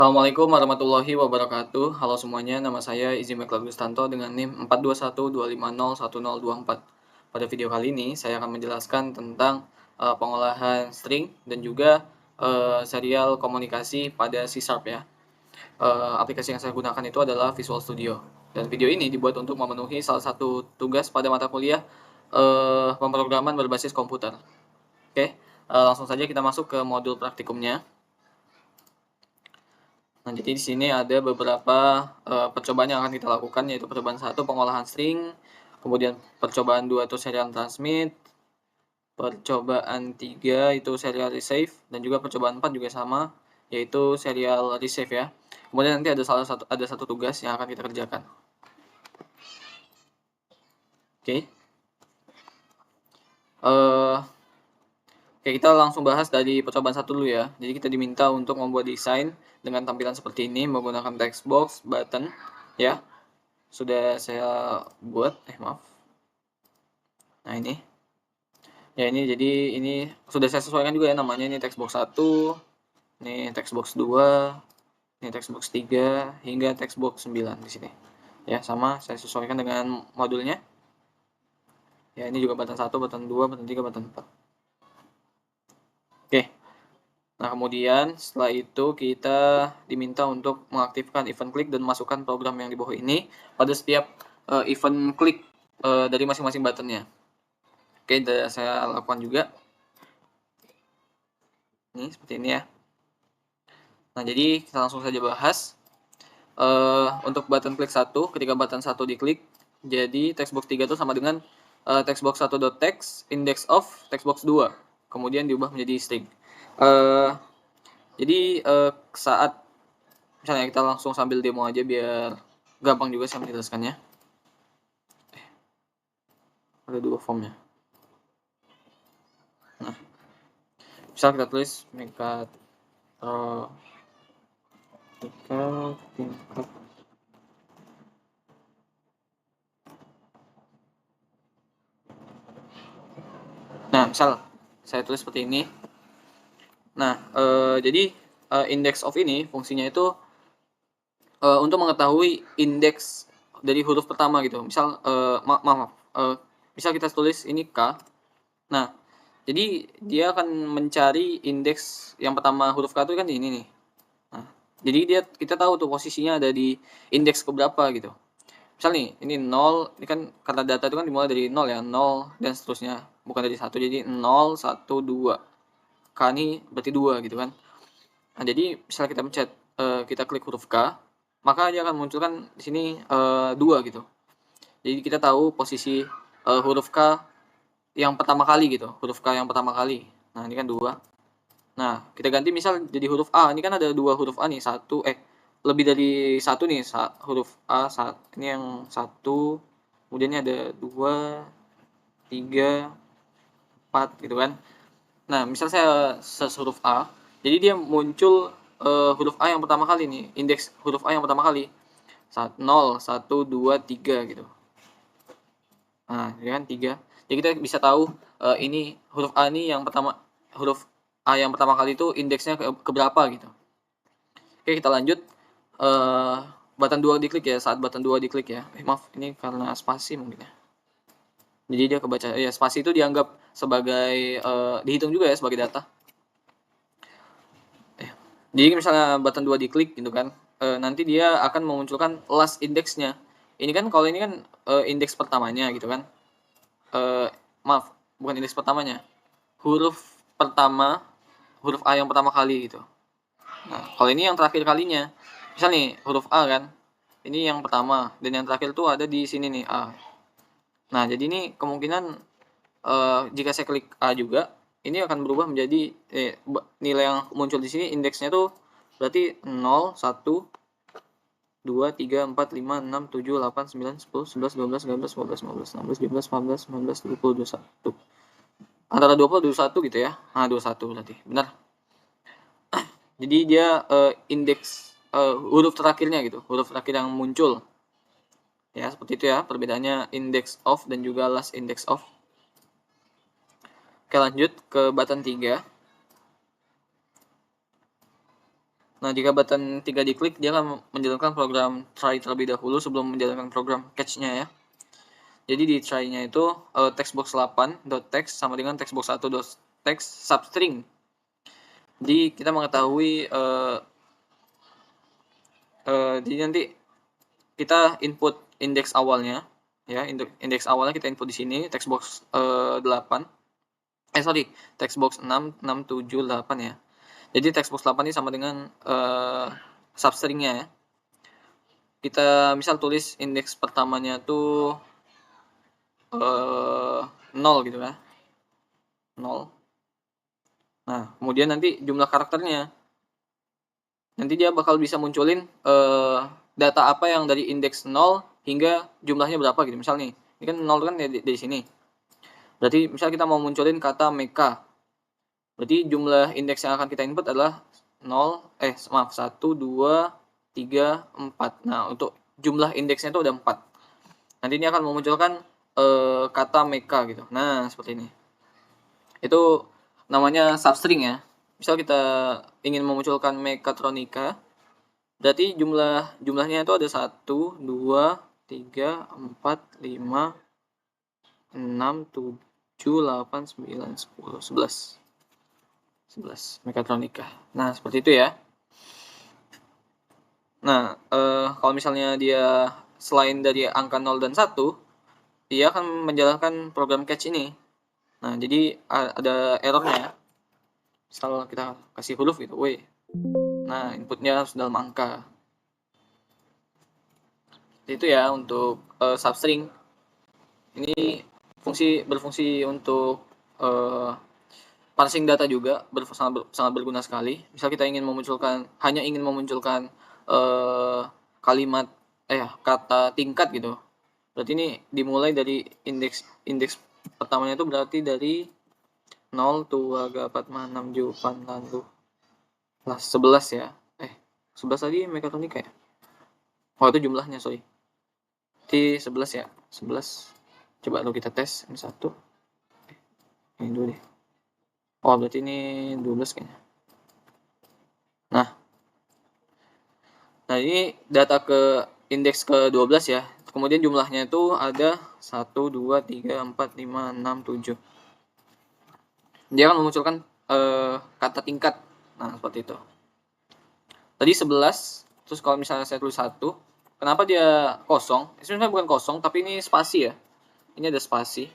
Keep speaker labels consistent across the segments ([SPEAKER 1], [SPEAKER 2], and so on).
[SPEAKER 1] Assalamualaikum warahmatullahi wabarakatuh. Halo semuanya, nama saya Izzy Meklar Gustanto dengan NIM 42125011024. Pada video kali ini, saya akan menjelaskan tentang pengolahan string dan juga serial komunikasi pada C# ya. Aplikasi yang saya gunakan itu adalah Visual Studio. Dan video ini dibuat untuk memenuhi salah satu tugas pada mata kuliah pemrograman berbasis komputer. Oke, langsung saja kita masuk ke modul praktikumnya. Nah, jadi di sini ada beberapa percobaan yang akan kita lakukan, yaitu percobaan 1 pengolahan string, kemudian percobaan 2 itu serial transmit, percobaan 3 itu serial receive, dan juga percobaan 4 juga sama, yaitu serial receive ya. Kemudian nanti ada satu tugas yang akan kita kerjakan. Oke. Oke, kita langsung bahas dari percobaan 1 dulu ya. Jadi kita diminta untuk membuat desain dengan tampilan seperti ini menggunakan text box, button ya. Sudah saya buat, maaf. Nah, ini. Ya, ini jadi ini sudah saya sesuaikan juga ya namanya, ini text box 1, ini text box 2, ini text box 3 hingga text box 9 di sini. Ya, sama saya sesuaikan dengan modulnya. Ya, ini juga button 1, button 2, button 3, button 4. Oke. Nah, kemudian setelah itu kita diminta untuk mengaktifkan event click dan masukkan program yang di bawah ini pada setiap event click dari masing-masing buttonnya. Oke, saya lakukan juga. Ini seperti ini ya. Nah, jadi kita langsung saja bahas. Untuk button klik 1, ketika button 1 diklik, jadi textbox 3 itu sama dengan textbox 1.text index of textbox 2, kemudian diubah menjadi string. Jadi saat misalnya kita langsung sambil demo aja biar gampang juga saya menjelaskannya. Ada 2 formnya. Nah, misal kita tulis tingkat nah, misal saya tulis seperti ini. Nah, jadi index of ini fungsinya itu untuk mengetahui indeks dari huruf pertama gitu. Misal misal kita tulis ini K. Nah, jadi dia akan mencari indeks yang pertama huruf K itu kan di ini nih. Nah, jadi kita tahu tuh posisinya ada di indeks keberapa gitu. Misal nih, ini 0, ini kan karena data itu kan dimulai dari 0 ya, 0 dan seterusnya. Bukan dari 1, jadi 0, 1, 2. K ini berarti 2 gitu kan. Nah, jadi misalnya kita pencet, kita klik huruf K, maka dia akan munculkan di sini 2 gitu. Jadi kita tahu posisi huruf K yang pertama kali gitu, huruf K yang pertama kali. Nah, ini kan 2. Nah, kita ganti misal jadi huruf A. Ini kan ada 2 huruf A nih, lebih dari 1 nih, huruf A, ini yang 1, kemudian ini ada 2, 3, 4 gitu kan. Nah, misal saya search huruf A, jadi dia muncul huruf A yang pertama kali nih, indeks huruf A yang pertama kali. 0, 1, 2, 3 gitu. Nah, ya kan 3. Jadi kita bisa tahu ini huruf A ini yang pertama, huruf A yang pertama kali itu indeksnya ke berapa gitu. Oke, kita lanjut. Button 2 diklik ya, saat button 2 diklik ya. Maaf, ini karena spasi mungkin ya. Jadi dia kebaca ya, spasi itu dianggap sebagai dihitung juga ya sebagai data. Jadi misalnya button 2 diklik gitu kan, nanti dia akan memunculkan last indexnya. Ini kan kalau ini kan indeks pertamanya gitu kan. Maaf, bukan indeks pertamanya. Huruf pertama, huruf A yang pertama kali gitu. Nah, kalau ini yang terakhir kalinya. Misal nih, huruf A kan. Ini yang pertama dan yang terakhir tuh ada di sini nih A. Nah, jadi ini kemungkinan jika saya klik A juga, ini akan berubah menjadi nilai yang muncul di sini indeksnya tuh berarti 0, 1, 2, 3, 4, 5, 6, 7, 8, 9, 10, 11, 12, 13, 14, 15, 16, 17, 18, 19, 20, 21. Antara 20 21 gitu ya. Nah, 21 berarti. Benar. Jadi dia indeks huruf terakhirnya gitu, huruf terakhir yang muncul. Ya, seperti itu ya perbedaannya index of dan juga last index of. Oke, lanjut ke button 3. Nah, jika button 3 diklik, dia akan menjalankan program try terlebih dahulu sebelum menjalankan program catch-nya ya. Jadi di try-nya itu textbox8.text sama dengan textbox1.text substring. Jadi kita mengetahui jadi nanti kita input indeks awalnya ya, indeks awalnya kita input di sini textbox 8. Textbox 6, 6, 7, 8 ya. Jadi textbox 8 ini sama dengan substringnya ya. Kita misal tulis indeks pertamanya tuh 0 gitu ya. 0. Nah, kemudian nanti jumlah karakternya. Nanti dia bakal bisa munculin data apa yang dari indeks 0 hingga jumlahnya berapa gitu. Misal nih, ini kan 0 kan dari sini. Berarti misal kita mau munculin kata meka. Berarti jumlah indeks yang akan kita input adalah 1, 2, 3, 4. Nah, untuk jumlah indeksnya itu ada 4. Nanti ini akan memunculkan kata meka gitu. Nah, seperti ini. Itu namanya substring ya. Misal kita ingin memunculkan mekatronika, berarti jumlahnya itu ada 1, 2, 3, 4, 5, 6, 7, 8, 9, 10, 11. 11 mekatronika. Nah, seperti itu ya. Nah, kalau misalnya dia selain dari angka 0 dan 1, dia akan menjalankan program catch ini. Nah, jadi ada errornya ya. Misal kita kasih huruf gitu, W. Nah, inputnya harus dalam angka. Itu ya untuk substring. Ini berfungsi untuk parsing data juga, sangat berguna sekali. Misal kita hanya ingin memunculkan kalimat kata tingkat gitu. Berarti ini dimulai dari indeks pertamanya itu berarti dari 0, 2, 3, 4, 5, 6, 7, 8, lalu 11 ya. 11 tadi mekatronika ya? Oh, itu jumlahnya, sorry. Berarti 11 ya. 11. Coba lalu kita tes ini 1. Ini dulu deh. Oh, berarti ini 12 kayaknya. Nah, ini data ke indeks ke-12 ya. Kemudian jumlahnya itu ada 1, 2, 3, 4, 5, 6, 7. Dia akan memunculkan kata tingkat. Nah, seperti itu. Tadi 11, terus kalau misalnya saya tulis 1, kenapa dia kosong? Sebenarnya bukan kosong, tapi ini spasi ya. Ini ada spasi.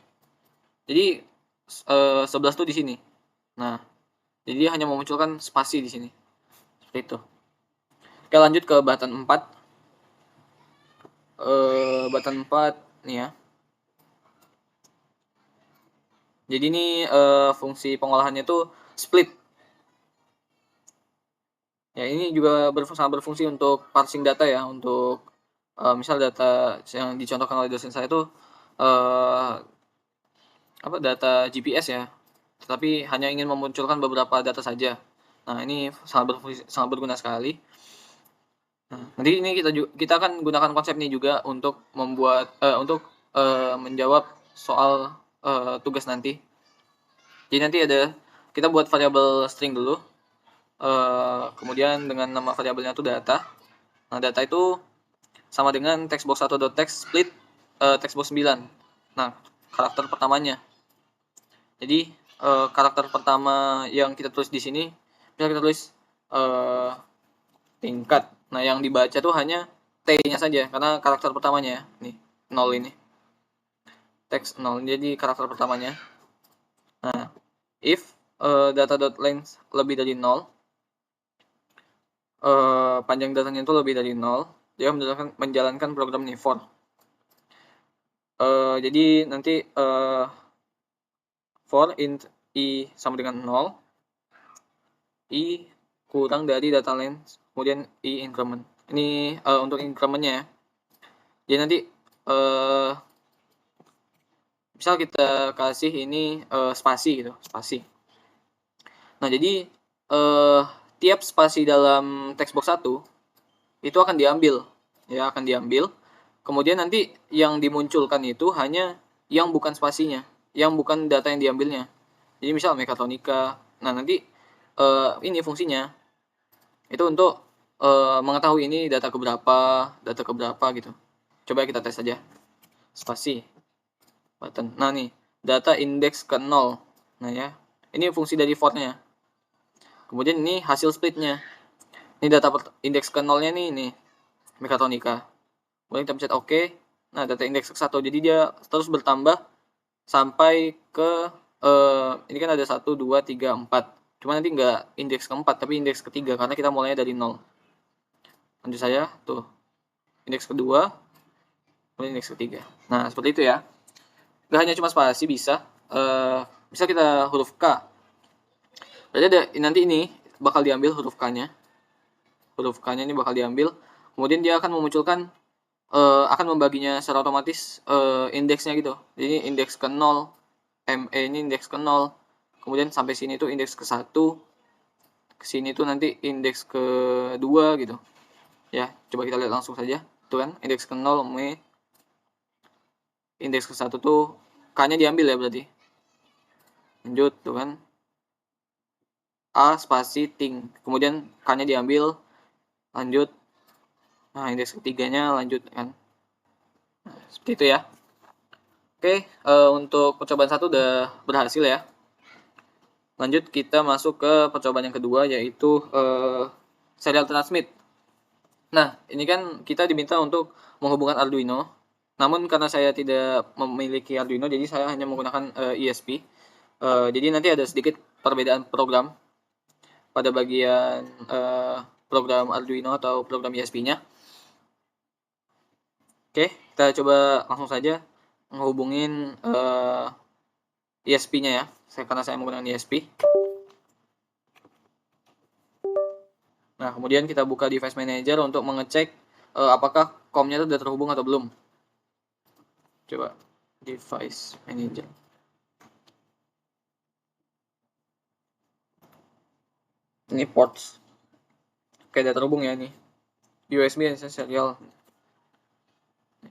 [SPEAKER 1] Jadi 11 tuh di sini. Nah, jadi dia hanya memunculkan spasi di sini. Seperti itu. Oke, lanjut ke button 4. Button 4 nih ya. Jadi ini fungsi pengolahannya itu split. Ya, ini juga sangat berfungsi untuk parsing data ya, untuk misal data yang dicontohkan oleh dosen saya itu data GPS ya, tetapi hanya ingin memunculkan beberapa data saja. Nah, ini sangat berguna sekali. Nah, nanti ini kita akan gunakan konsep ini juga untuk menjawab soal tugas nanti. Jadi nanti kita buat variabel string dulu. Kemudian dengan nama variabelnya itu data. Nah, data itu sama dengan textbox1.text split textbox 9. Nah, karakter pertamanya. Jadi karakter pertama yang kita tulis di sini, bisa kita tulis tingkat. Nah, yang dibaca tuh hanya T-nya saja karena karakter pertamanya ya. Nih, 0 ini. Text 0 jadi karakter pertamanya. Nah, if data.length lebih dari 0, panjang datanya itu lebih dari 0, dia menjalankan program ini for. Jadi nanti for int i sama dengan 0, i kurang dari data length, kemudian i increment. Ini untuk incrementnya ya. Jadi nanti misal kita kasih ini spasi gitu, spasi. Nah, jadi tiap spasi dalam textbox 1 itu akan diambil. Kemudian nanti yang dimunculkan itu hanya yang bukan spasinya, yang bukan data yang diambilnya. Jadi misal mekatronika. Nah, nanti ini fungsinya. Itu untuk mengetahui ini data keberapa gitu. Coba kita tes aja. Spasi button. Nah nih, data indeks ke 0. Nah ya, ini fungsi dari for-nya. Kemudian ini hasil splitnya. Ini data indeks ke 0-nya nih mekatronika. Kemudian kita pencet OK. Nah, data indeks ke 1. Jadi dia terus bertambah sampai ke ini kan ada 1, 2, 3, 4. Cuma nanti nggak indeks keempat, tapi indeks ketiga karena kita mulainya dari 0. Lanjut saya, tuh. Indeks kedua, kemudian indeks ketiga. Nah, seperti itu ya. Gak hanya cuma spasi, bisa kita huruf K. Berarti ada nanti ini bakal diambil huruf K-nya. Huruf K-nya ini bakal diambil. Kemudian dia akan memunculkan akan membaginya secara otomatis indeksnya gitu. Jadi indeks ke 0, ME ini indeks ke 0. Kemudian sampai sini tuh indeks ke 1. Ke sini tuh nanti indeks ke 2 gitu. Ya, coba kita lihat langsung saja. Tuh kan, indeks ke 0 ME. Indeks ke 1 tuh K-nya diambil ya berarti. Lanjut tuh kan. A spasi ting. Kemudian K-nya diambil. Lanjut. Nah, indeks ketiganya lanjut kan. Nah, seperti itu ya. Oke, untuk percobaan 1 udah berhasil ya. Lanjut kita masuk ke percobaan yang kedua, yaitu serial transmit. Nah, ini kan kita diminta untuk menghubungkan Arduino. Namun karena saya tidak memiliki Arduino, jadi saya hanya menggunakan ESP. Jadi nanti ada sedikit perbedaan program pada bagian program Arduino atau program ESP-nya. Oke, kita coba langsung saja menghubungin ESP-nya ya. Karena saya menggunakan ESP. Nah, kemudian kita buka device manager untuk mengecek apakah COM-nya itu sudah terhubung atau belum. Coba device manager. Ini ports. Oke, sudah terhubung ya ini. USB dan serial.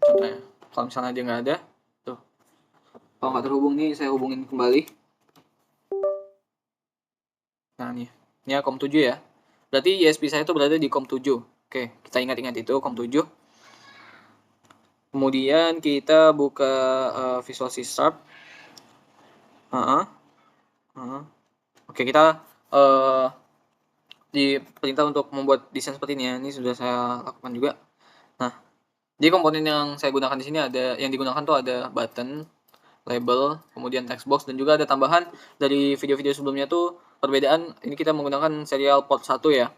[SPEAKER 1] Contohnya, kalau misalnya dia nggak ada, tuh. Kalau nggak terhubung nih, saya hubungin kembali. Nah nih, ini ya COM 7 ya. Berarti USB saya itu berada di COM 7. Oke, kita ingat-ingat itu COM 7. Kemudian kita buka Visual C Sharp. Oke, kita diperintah untuk membuat desain seperti ini ya. Ini sudah saya lakukan juga. Nah, di komponen yang saya gunakan di sini yang digunakan tuh ada button, label, kemudian text box, dan juga ada tambahan dari video-video sebelumnya tuh perbedaan. Ini kita menggunakan serial port 1 ya.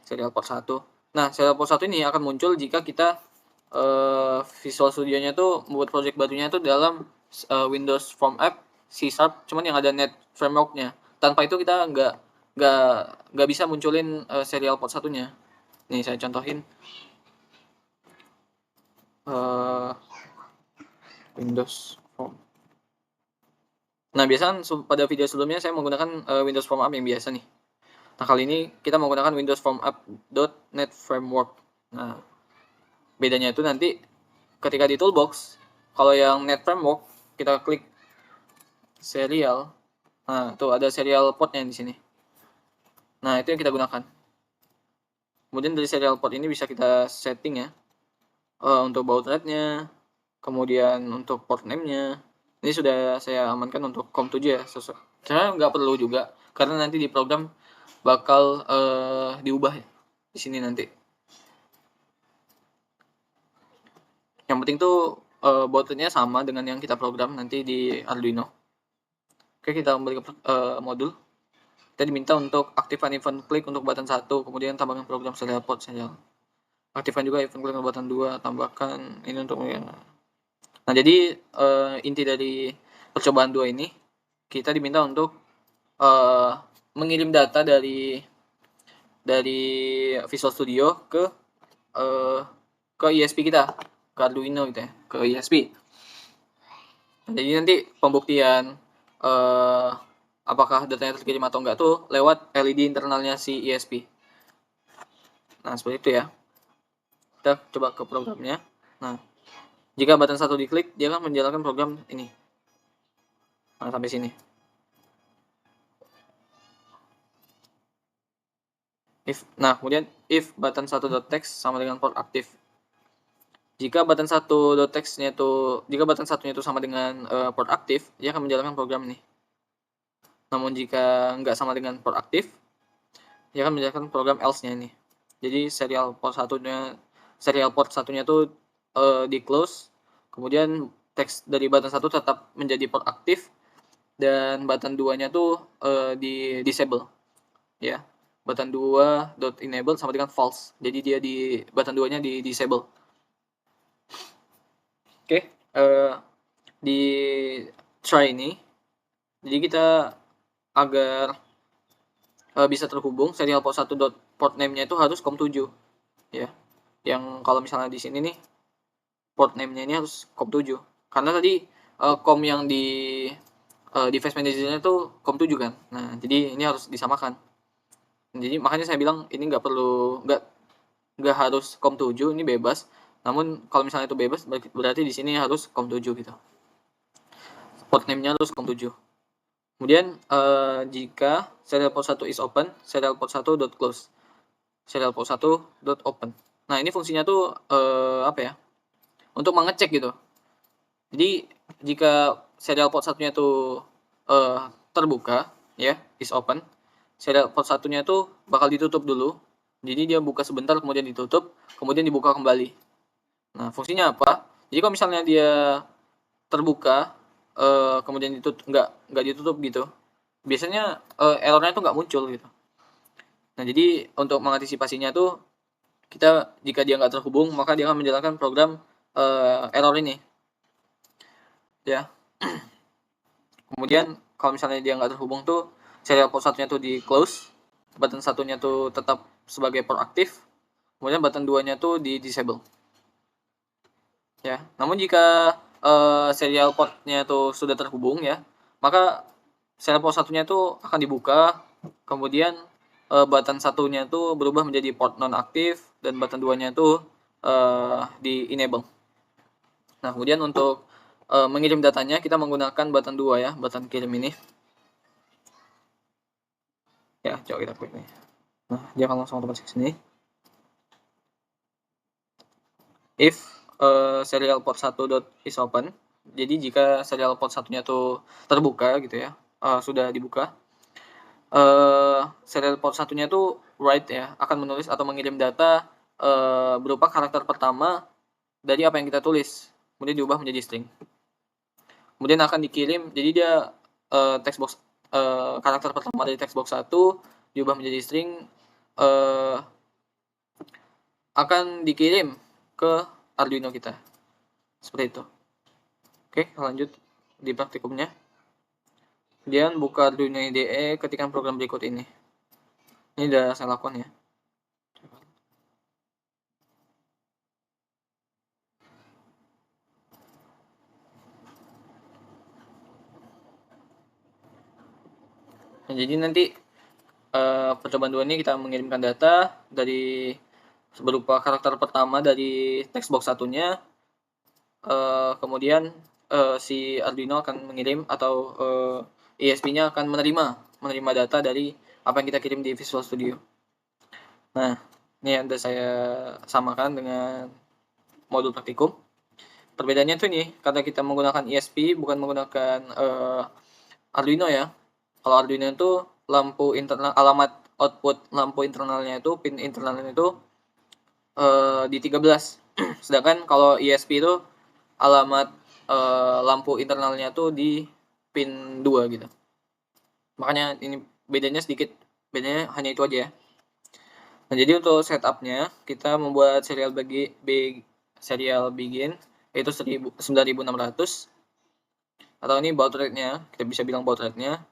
[SPEAKER 1] Serial port 1. Nah, serial port 1 ini akan muncul jika kita Visual Studio-nya tuh membuat project barunya tuh dalam Windows Form App C Sharp, cuman yang ada Net Framework-nya. Tanpa itu kita nggak bisa munculin serial port 1-nya. Nih saya contohin. Windows Form. Nah, biasanya pada video sebelumnya saya menggunakan Windows Form App yang biasa nih. Nah, kali ini kita menggunakan Windows Form App.NET Framework. Nah, bedanya itu nanti ketika di toolbox, kalau yang Net Framework kita klik serial. Nah, tuh ada serial portnya di sini. Nah, itu yang kita gunakan. Kemudian dari serial port ini bisa kita setting ya. Untuk baud rate-nya, kemudian untuk port name-nya. Ini sudah saya amankan untuk COM7 ya. Sebenarnya nggak perlu juga, karena nanti di program bakal diubah ya, di sini nanti. Yang penting tuh baud rate-nya sama dengan yang kita program nanti di Arduino. Oke, kita kembali ke modul. Kita diminta untuk aktifkan event klik untuk button 1, kemudian tambahkan program serial port saja. Aktifkan juga event klik untuk button 2, tambahkan ini untuk ya. Nah, jadi inti dari percobaan 2 ini, kita diminta untuk mengirim data dari Visual Studio ke ESP kita, ke Arduino gitu ya, ke ESP. Nah, jadi nanti pembuktian apakah datanya terkirim atau enggak tuh lewat LED internalnya si ESP. Nah, seperti itu ya. Kita coba ke programnya. Nah, jika button 1 diklik, dia akan menjalankan program ini. Nah, sampai sini. Kemudian if button 1.text sama dengan port aktif. Jika button 1.text-nya itu sama dengan port aktif, dia akan menjalankan program ini. Namun jika nggak sama dengan port aktif, dia akan menjalankan program else-nya ini. Jadi serial port satunya tuh di close, kemudian teks dari button 1 tetap menjadi port aktif, dan button 2-nya tuh di disable. Ya. Button 2.enable sama dengan false. Jadi dia di button 2-nya di disable. Oke, di try ini, jadi kita agar bisa terhubung serial port 1 port name-nya itu harus COM7 ya. Yang kalau misalnya di sini nih port name-nya ini harus COM7 karena tadi COM yang di device manager-nya itu COM7 kan. Nah, jadi ini harus disamakan. Jadi makanya saya bilang ini nggak harus COM7, ini bebas. Namun kalau misalnya itu bebas berarti di sini harus COM7 gitu. Port name-nya harus COM7. Kemudian jika serial port 1 is open, serial port 1 .close. Serial port 1 .open. Nah, ini fungsinya tuh apa ya? Untuk mengecek gitu. Jadi jika serial port 1-nya tuh terbuka ya, is open. Serial port 1-nya tuh bakal ditutup dulu. Jadi dia buka sebentar kemudian ditutup, kemudian dibuka kembali. Nah, fungsinya apa? Jadi kalau misalnya dia terbuka kemudian ditutup nggak ditutup gitu, biasanya errornya tuh nggak muncul gitu. Nah, jadi untuk mengantisipasinya tuh jika dia nggak terhubung, maka dia akan menjalankan program error ini ya. Kemudian kalau misalnya dia nggak terhubung tuh serial port 1-nya tuh di close, button 1-nya tuh tetap sebagai port aktif, kemudian button 2-nya tuh di disable ya. Namun jika serial port-nya tuh sudah terhubung ya, maka serial port 1-nya tuh akan dibuka, kemudian button 1-nya tuh berubah menjadi port non aktif dan button 2-nya tuh di enable. Nah, kemudian untuk mengirim datanya kita menggunakan button 2 ya, button kirim ini. Ya, coba kita klik nih. Nah, dia akan langsung otomatis ke sini. If serial port 1 is open, jadi jika serial port 1-nya tuh terbuka gitu ya, sudah dibuka, serial port 1-nya tuh write ya, akan menulis atau mengirim data berupa karakter pertama dari apa yang kita tulis, kemudian diubah menjadi string. Kemudian akan dikirim, jadi dia text box karakter pertama dari text box 1 diubah menjadi string, akan dikirim ke Arduino kita. Seperti itu. Oke, lanjut di praktikumnya. Kemudian buka Arduino IDE, ketikkan program berikut ini. Ini udah saya lakukan ya. Nah, jadi nanti percobaan 2 ini kita mengirimkan data dari berupa karakter pertama dari text box satunya, kemudian si Arduino akan mengirim atau ESP-nya akan menerima data dari apa yang kita kirim di Visual Studio. Nah, ini yang sudah saya samakan dengan modul praktikum. Perbedaannya tuh ini, karena kita menggunakan ESP bukan menggunakan Arduino ya. Kalau Arduino itu lampu internal, alamat output lampu internalnya itu, pin internalnya itu di 13. Sedangkan kalau ESP itu alamat lampu internalnya tuh di pin 2 gitu. Makanya ini bedanya sedikit, bedanya hanya itu aja ya. Nah, jadi untuk setupnya kita membuat serial begin yaitu 9600, atau ini baud rate-nya, kita bisa bilang baud rate-nya.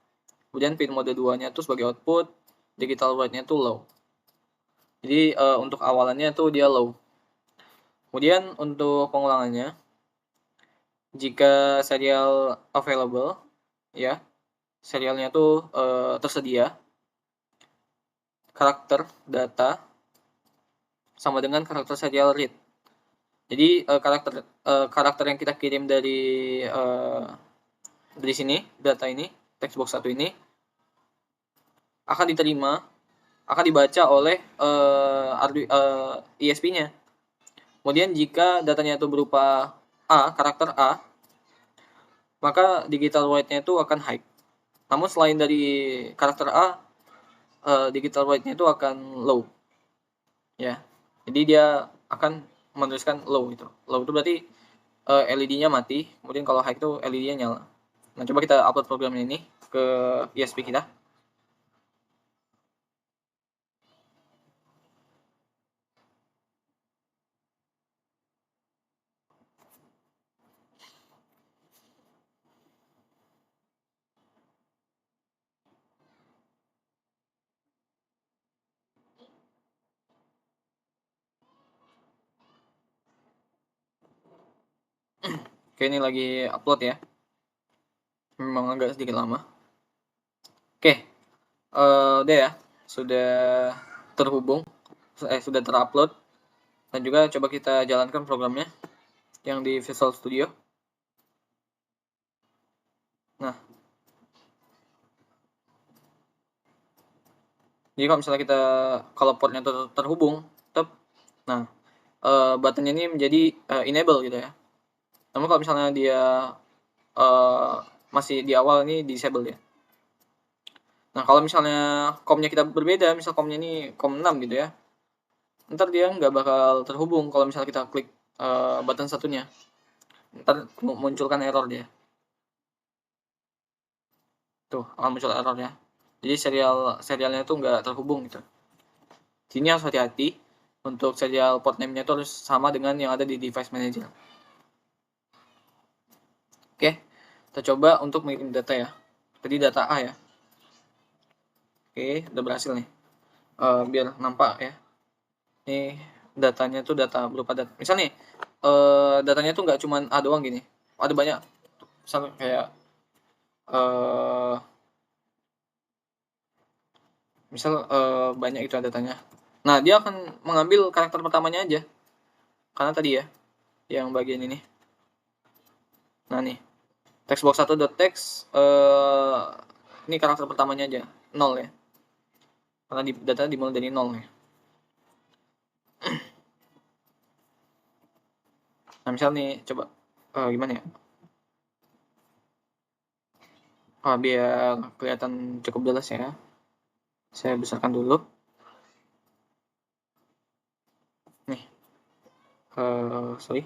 [SPEAKER 1] Kemudian pin mode 2-nya tuh sebagai output, digital write-nya tuh low. Jadi untuk awalannya tuh dia low. Kemudian untuk pengulangannya, jika serial available ya, serialnya tuh tersedia, karakter data sama dengan karakter serial read. Jadi karakter yang kita kirim dari sini, data ini, text box 1 ini akan diterima akan dibaca oleh ISP-nya. Kemudian jika datanya itu berupa karakter A, maka digital write-nya itu akan high. Namun selain dari karakter A, digital write-nya itu akan low. Ya. Jadi dia akan menuliskan low itu. Low itu berarti LED-nya mati, kemudian kalau high itu LED-nya nyala. Nah, coba kita upload program ini ke ISP kita. Oke, ini lagi upload ya. Memang agak sedikit lama. Oke, udah ya, sudah terhubung, sudah terupload, dan juga coba kita jalankan programnya yang di Visual Studio. Nah, jadi kalau misalnya kalau portnya terhubung, nah buttonnya ini menjadi enable gitu ya. Namun kalau misalnya dia masih di awal ini disable ya. Nah, kalau misalnya komnya kita berbeda, misal komnya ini kom 6 gitu ya, ntar dia nggak bakal terhubung kalau misalnya kita klik button satunya. Ntar munculkan error dia. Tuh, akan muncul error ya. Jadi serialnya itu nggak terhubung gitu. Sini harus hati-hati. Untuk serial port name-nya itu harus sama dengan yang ada di device manager. Oke, kita coba untuk mengirim data ya. Tadi data A ya. Oke, udah berhasil nih. Biar nampak ya. Ini datanya tuh data berupa data. Misal nih, datanya tuh nggak cuma A doang gini. Ada banyak. Misal kayak banyak itu datanya. Nah, dia akan mengambil karakter pertamanya aja. Karena tadi ya, yang bagian ini. Nah nih, textbox1.text ini karakter pertamanya aja, 0 ya. Karena data dimulai dari 0 ya. Nah, misal nih, coba gimana ya? Biar kelihatan cukup jelas ya. Saya besarkan dulu. Nih, sorry.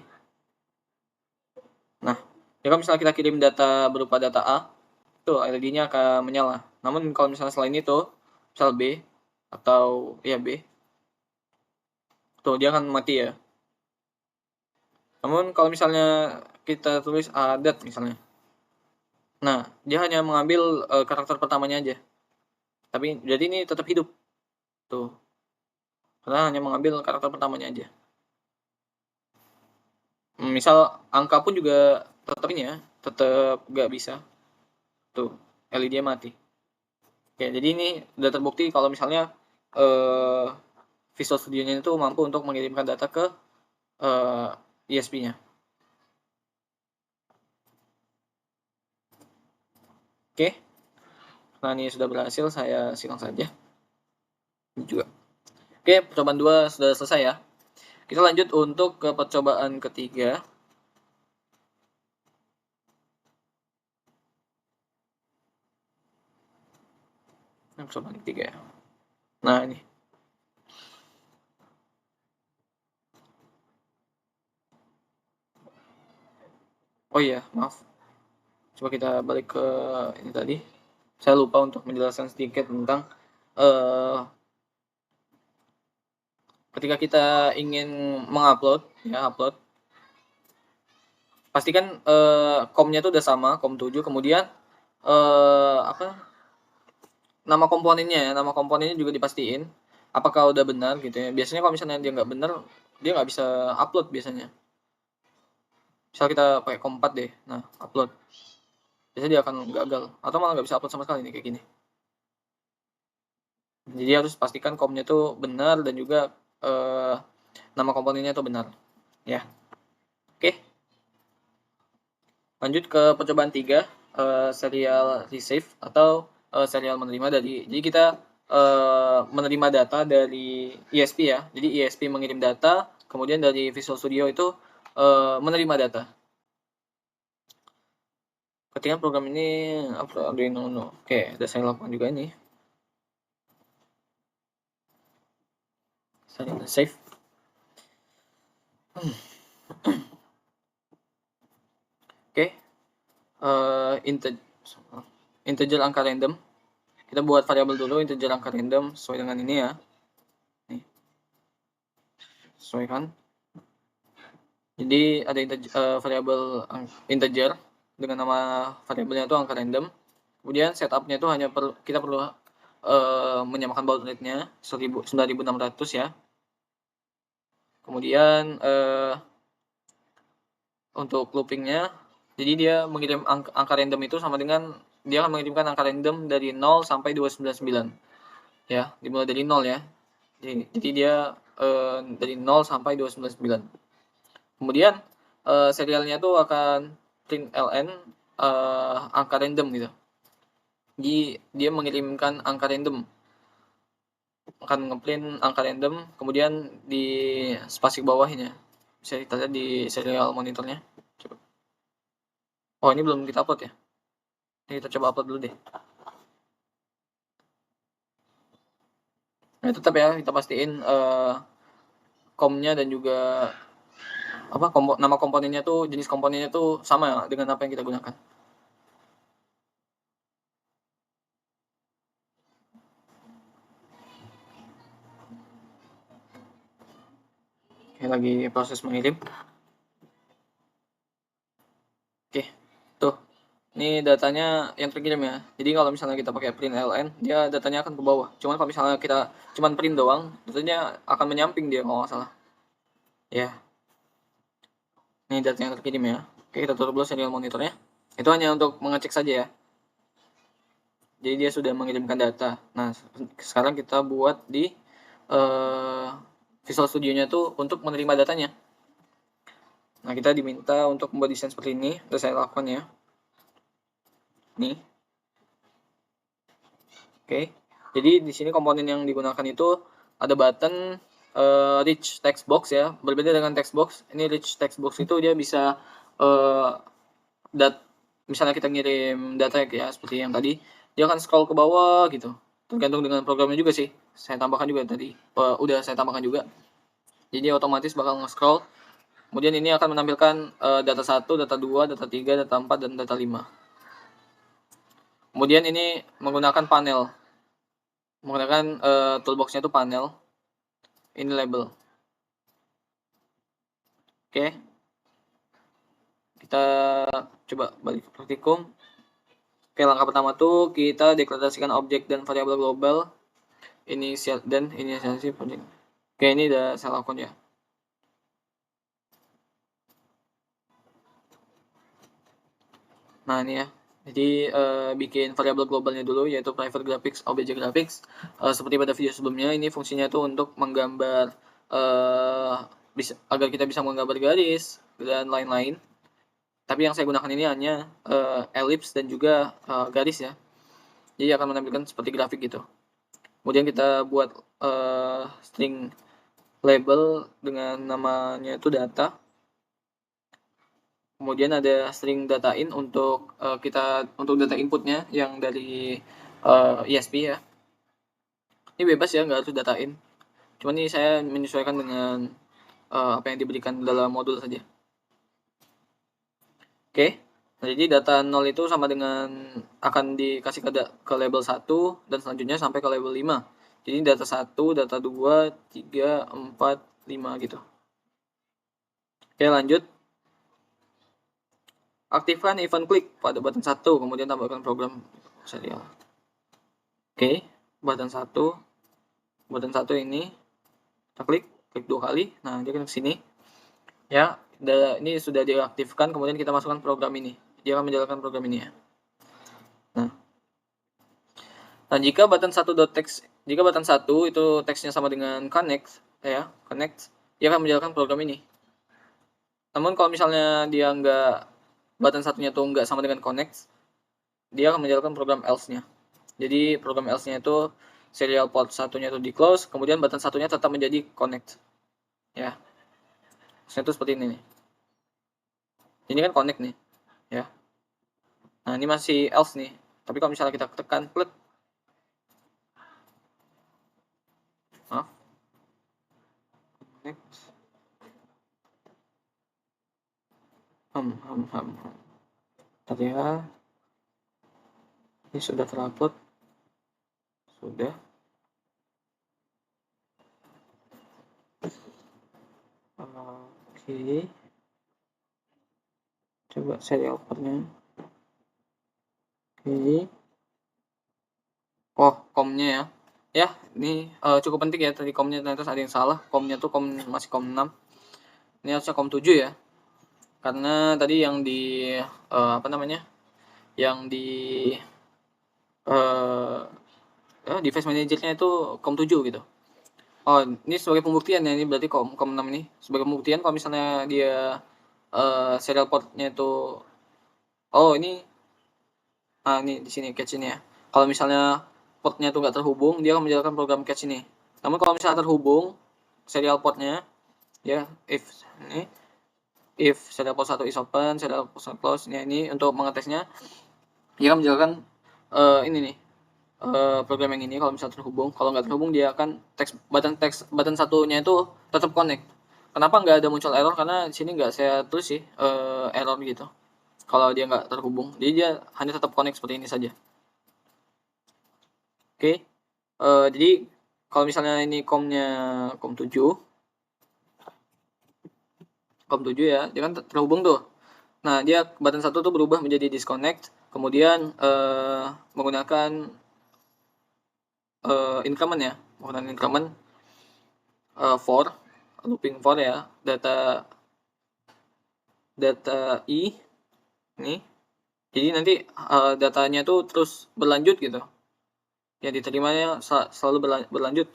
[SPEAKER 1] Nah, ya kalau misalnya kita kirim data berupa data A, tuh LED-nya akan menyala. Namun kalau misalnya selain itu, misal B atau ya B, tuh dia akan mati ya. Namun kalau misalnya kita tulis adat misalnya, nah dia hanya mengambil karakter pertamanya aja. Tapi jadi ini tetap hidup tuh, karena hanya mengambil karakter pertamanya aja. Misal angka pun juga tetap ini ya, tetap nggak bisa. Tuh, LED mati. Oke, jadi ini udah terbukti kalau misalnya Visual Studio-nya itu mampu untuk mengirimkan data ke ISP-nya. Oke, nah ini sudah berhasil, saya silang saja. Ini juga. Oke, percobaan 2 sudah selesai ya. Kita lanjut untuk ke percobaan ketiga. Percobaan ketiga ya. Nah ini. Oh iya, maaf. Coba kita balik ke ini tadi. Saya lupa untuk menjelaskan sedikit tentang ketika kita ingin mengupload, ya upload, pastikan komnya itu udah sama, kom 7, kemudian nama komponennya juga dipastiin apakah udah benar gitu ya. Biasanya kalau misalnya dia nggak benar, dia nggak bisa upload biasanya. Misal kita pakai kom 4 deh, nah upload, biasanya dia akan gagal atau malah nggak bisa upload sama sekali nih kayak gini. Jadi harus pastikan komnya itu benar dan juga nama komponennya itu benar ya. Oke, lanjut ke percobaan 3, serial receive atau serial menerima dari. Jadi kita menerima data dari ESP ya. Jadi ESP mengirim data, kemudian dari Visual Studio itu menerima data. Ketika program ini Arduino Uno. Oke, udah saya lakukan juga ini. Saya save. Oke. Integer angka random. Kita buat variabel dulu integer angka random sesuai dengan ini ya. Nih. Sesuaikan. Jadi ada variabel integer dengan nama variabelnya itu angka random. Kemudian setupnya itu hanya kita perlu menyamakan baud rate-nya 9600 ya. Kemudian untuk loopingnya, jadi dia mengirim angka random itu sama dengan dia akan mengirimkan angka random dari 0 sampai 299 ya, dimulai dari 0 ya. Jadi dia dari 0 sampai 299. Kemudian serialnya tuh akan print ln angka random gitu. Jadi dia mengirimkan angka random, akan ngeprint angka random, kemudian di spasi bawahnya bisa kita lihat di serial monitornya. Coba. Oh, ini belum kita upload ya. Ini kita coba upload dulu deh. Nah, tetap ya kita pastiin komnya dan juga nama komponennya tuh, jenis komponennya tuh sama dengan apa yang kita gunakan. Oke, lagi proses mengirim. Oke, tuh. Ini datanya yang terkirim ya. Jadi kalau misalnya kita pakai print ln, dia datanya akan ke bawah. Cuman kalau misalnya kita cuman print doang, datanya akan menyamping dia kalau nggak salah. Ya. Ini data yang terkirim ya. Oke, kita tutup dulu serial monitornya. Itu hanya untuk mengecek saja ya. Jadi dia sudah mengirimkan data. Nah, sekarang kita buat di Visual Studio-nya tuh untuk menerima datanya. Nah, kita diminta untuk membuat desain seperti ini. Sudah saya lakukan ya. Nih. Oke. Jadi di sini komponen yang digunakan itu ada button rich text box ya. Berbeda dengan text box. Ini rich text box itu dia bisa misalnya kita ngirim data ya seperti yang tadi, dia akan scroll ke bawah gitu. Tergantung dengan programnya juga sih. Saya tambahkan juga tadi. Udah saya tambahkan juga. Jadi otomatis bakal nge-scroll. Kemudian ini akan menampilkan data 1, data 2, data 3, data 4, dan data 5. Kemudian ini menggunakan panel. Menggunakan toolbox-nya itu panel. Ini label. Oke. Kita coba balik ke praktikum. Oke, langkah pertama tuh kita deklarasikan objek dan variabel global inisial dan inisiasi project. Oke, ini udah saya lakukan ya. Nah, ini ya. Jadi bikin variabel globalnya dulu yaitu private graphics, object graphics. Seperti pada video sebelumnya, ini fungsinya itu untuk menggambar agar kita bisa menggambar garis dan lain-lain. Tapi yang saya gunakan ini hanya ellipse dan juga garis ya. Jadi akan menampilkan seperti grafik gitu. Kemudian kita buat string label dengan namanya itu data. Kemudian ada string data in untuk untuk data inputnya yang dari ESP ya. Ini bebas ya, nggak harus data in. Cuman ini saya menyesuaikan dengan apa yang diberikan dalam modul saja. Oke. Nah, jadi data 0 itu sama dengan akan dikasih ke label 1 dan selanjutnya sampai ke label 5. Jadi data 1, data 2, 3, 4, 5 gitu. Oke, lanjut. Aktifkan event klik pada button 1, kemudian tambahkan program serial. Oke, button 1 ini kita klik 2 kali. Nah, dia akan ke sini. Ya, ini sudah diaktifkan, kemudian kita masukkan program ini. Dia akan menjalankan program ini ya. Nah, jika button 1.text, jika button 1 itu teksnya sama dengan connect ya, connect, dia akan menjalankan program ini. Namun kalau misalnya dia button satunya tuh nggak sama dengan connect, dia akan menjalankan program else-nya. Jadi program else-nya itu serial port satunya itu di close, kemudian button satunya tetap menjadi connect. Ya. Itu seperti ini nih. Ini kan connect nih, ya. Nah, ini masih else nih. Tapi kalau misalnya kita tekan plug, maaf, next, Tadi ya, ini sudah terupload, sudah. Oke, coba serial portnya. Oke. Oh, komnya ya. Ya, ini cukup penting ya, tadi komnya ternyata ada yang salah. Komnya tuh masih kom 6. Ini harusnya kom 7 ya. Karena tadi yang di apa namanya? Yang di device manajernya itu kom 7 gitu. Oh, ini sebagai pembuktian ya, ini berarti kom 6 ini. Sebagai pembuktian kalau misalnya dia serial portnya itu ini ini di sini catch ini ya. Kalau misalnya portnya itu nggak terhubung, dia akan menjalankan program catch ini. Namun kalau misalnya terhubung serial portnya, ya if serial port 1 is open, serial port 1 close, ini untuk mengetesnya, dia akan menjalankan ini nih program yang ini kalau misalnya terhubung. Kalau nggak terhubung, dia akan button satunya itu tetap connect. Kenapa nggak ada muncul error? Karena di sini nggak saya tulis sih error gitu. Kalau dia nggak terhubung, jadi dia hanya tetap connect seperti ini saja. Oke, jadi kalau misalnya ini komnya kom 7 ya, dia kan terhubung tuh. Nah, dia button satu tuh berubah menjadi disconnect, kemudian menggunakan increment ya, menggunakan increment for looping for ya, data i ini. Jadi nanti datanya tuh terus berlanjut gitu. Yang diterimanya selalu berlanjut.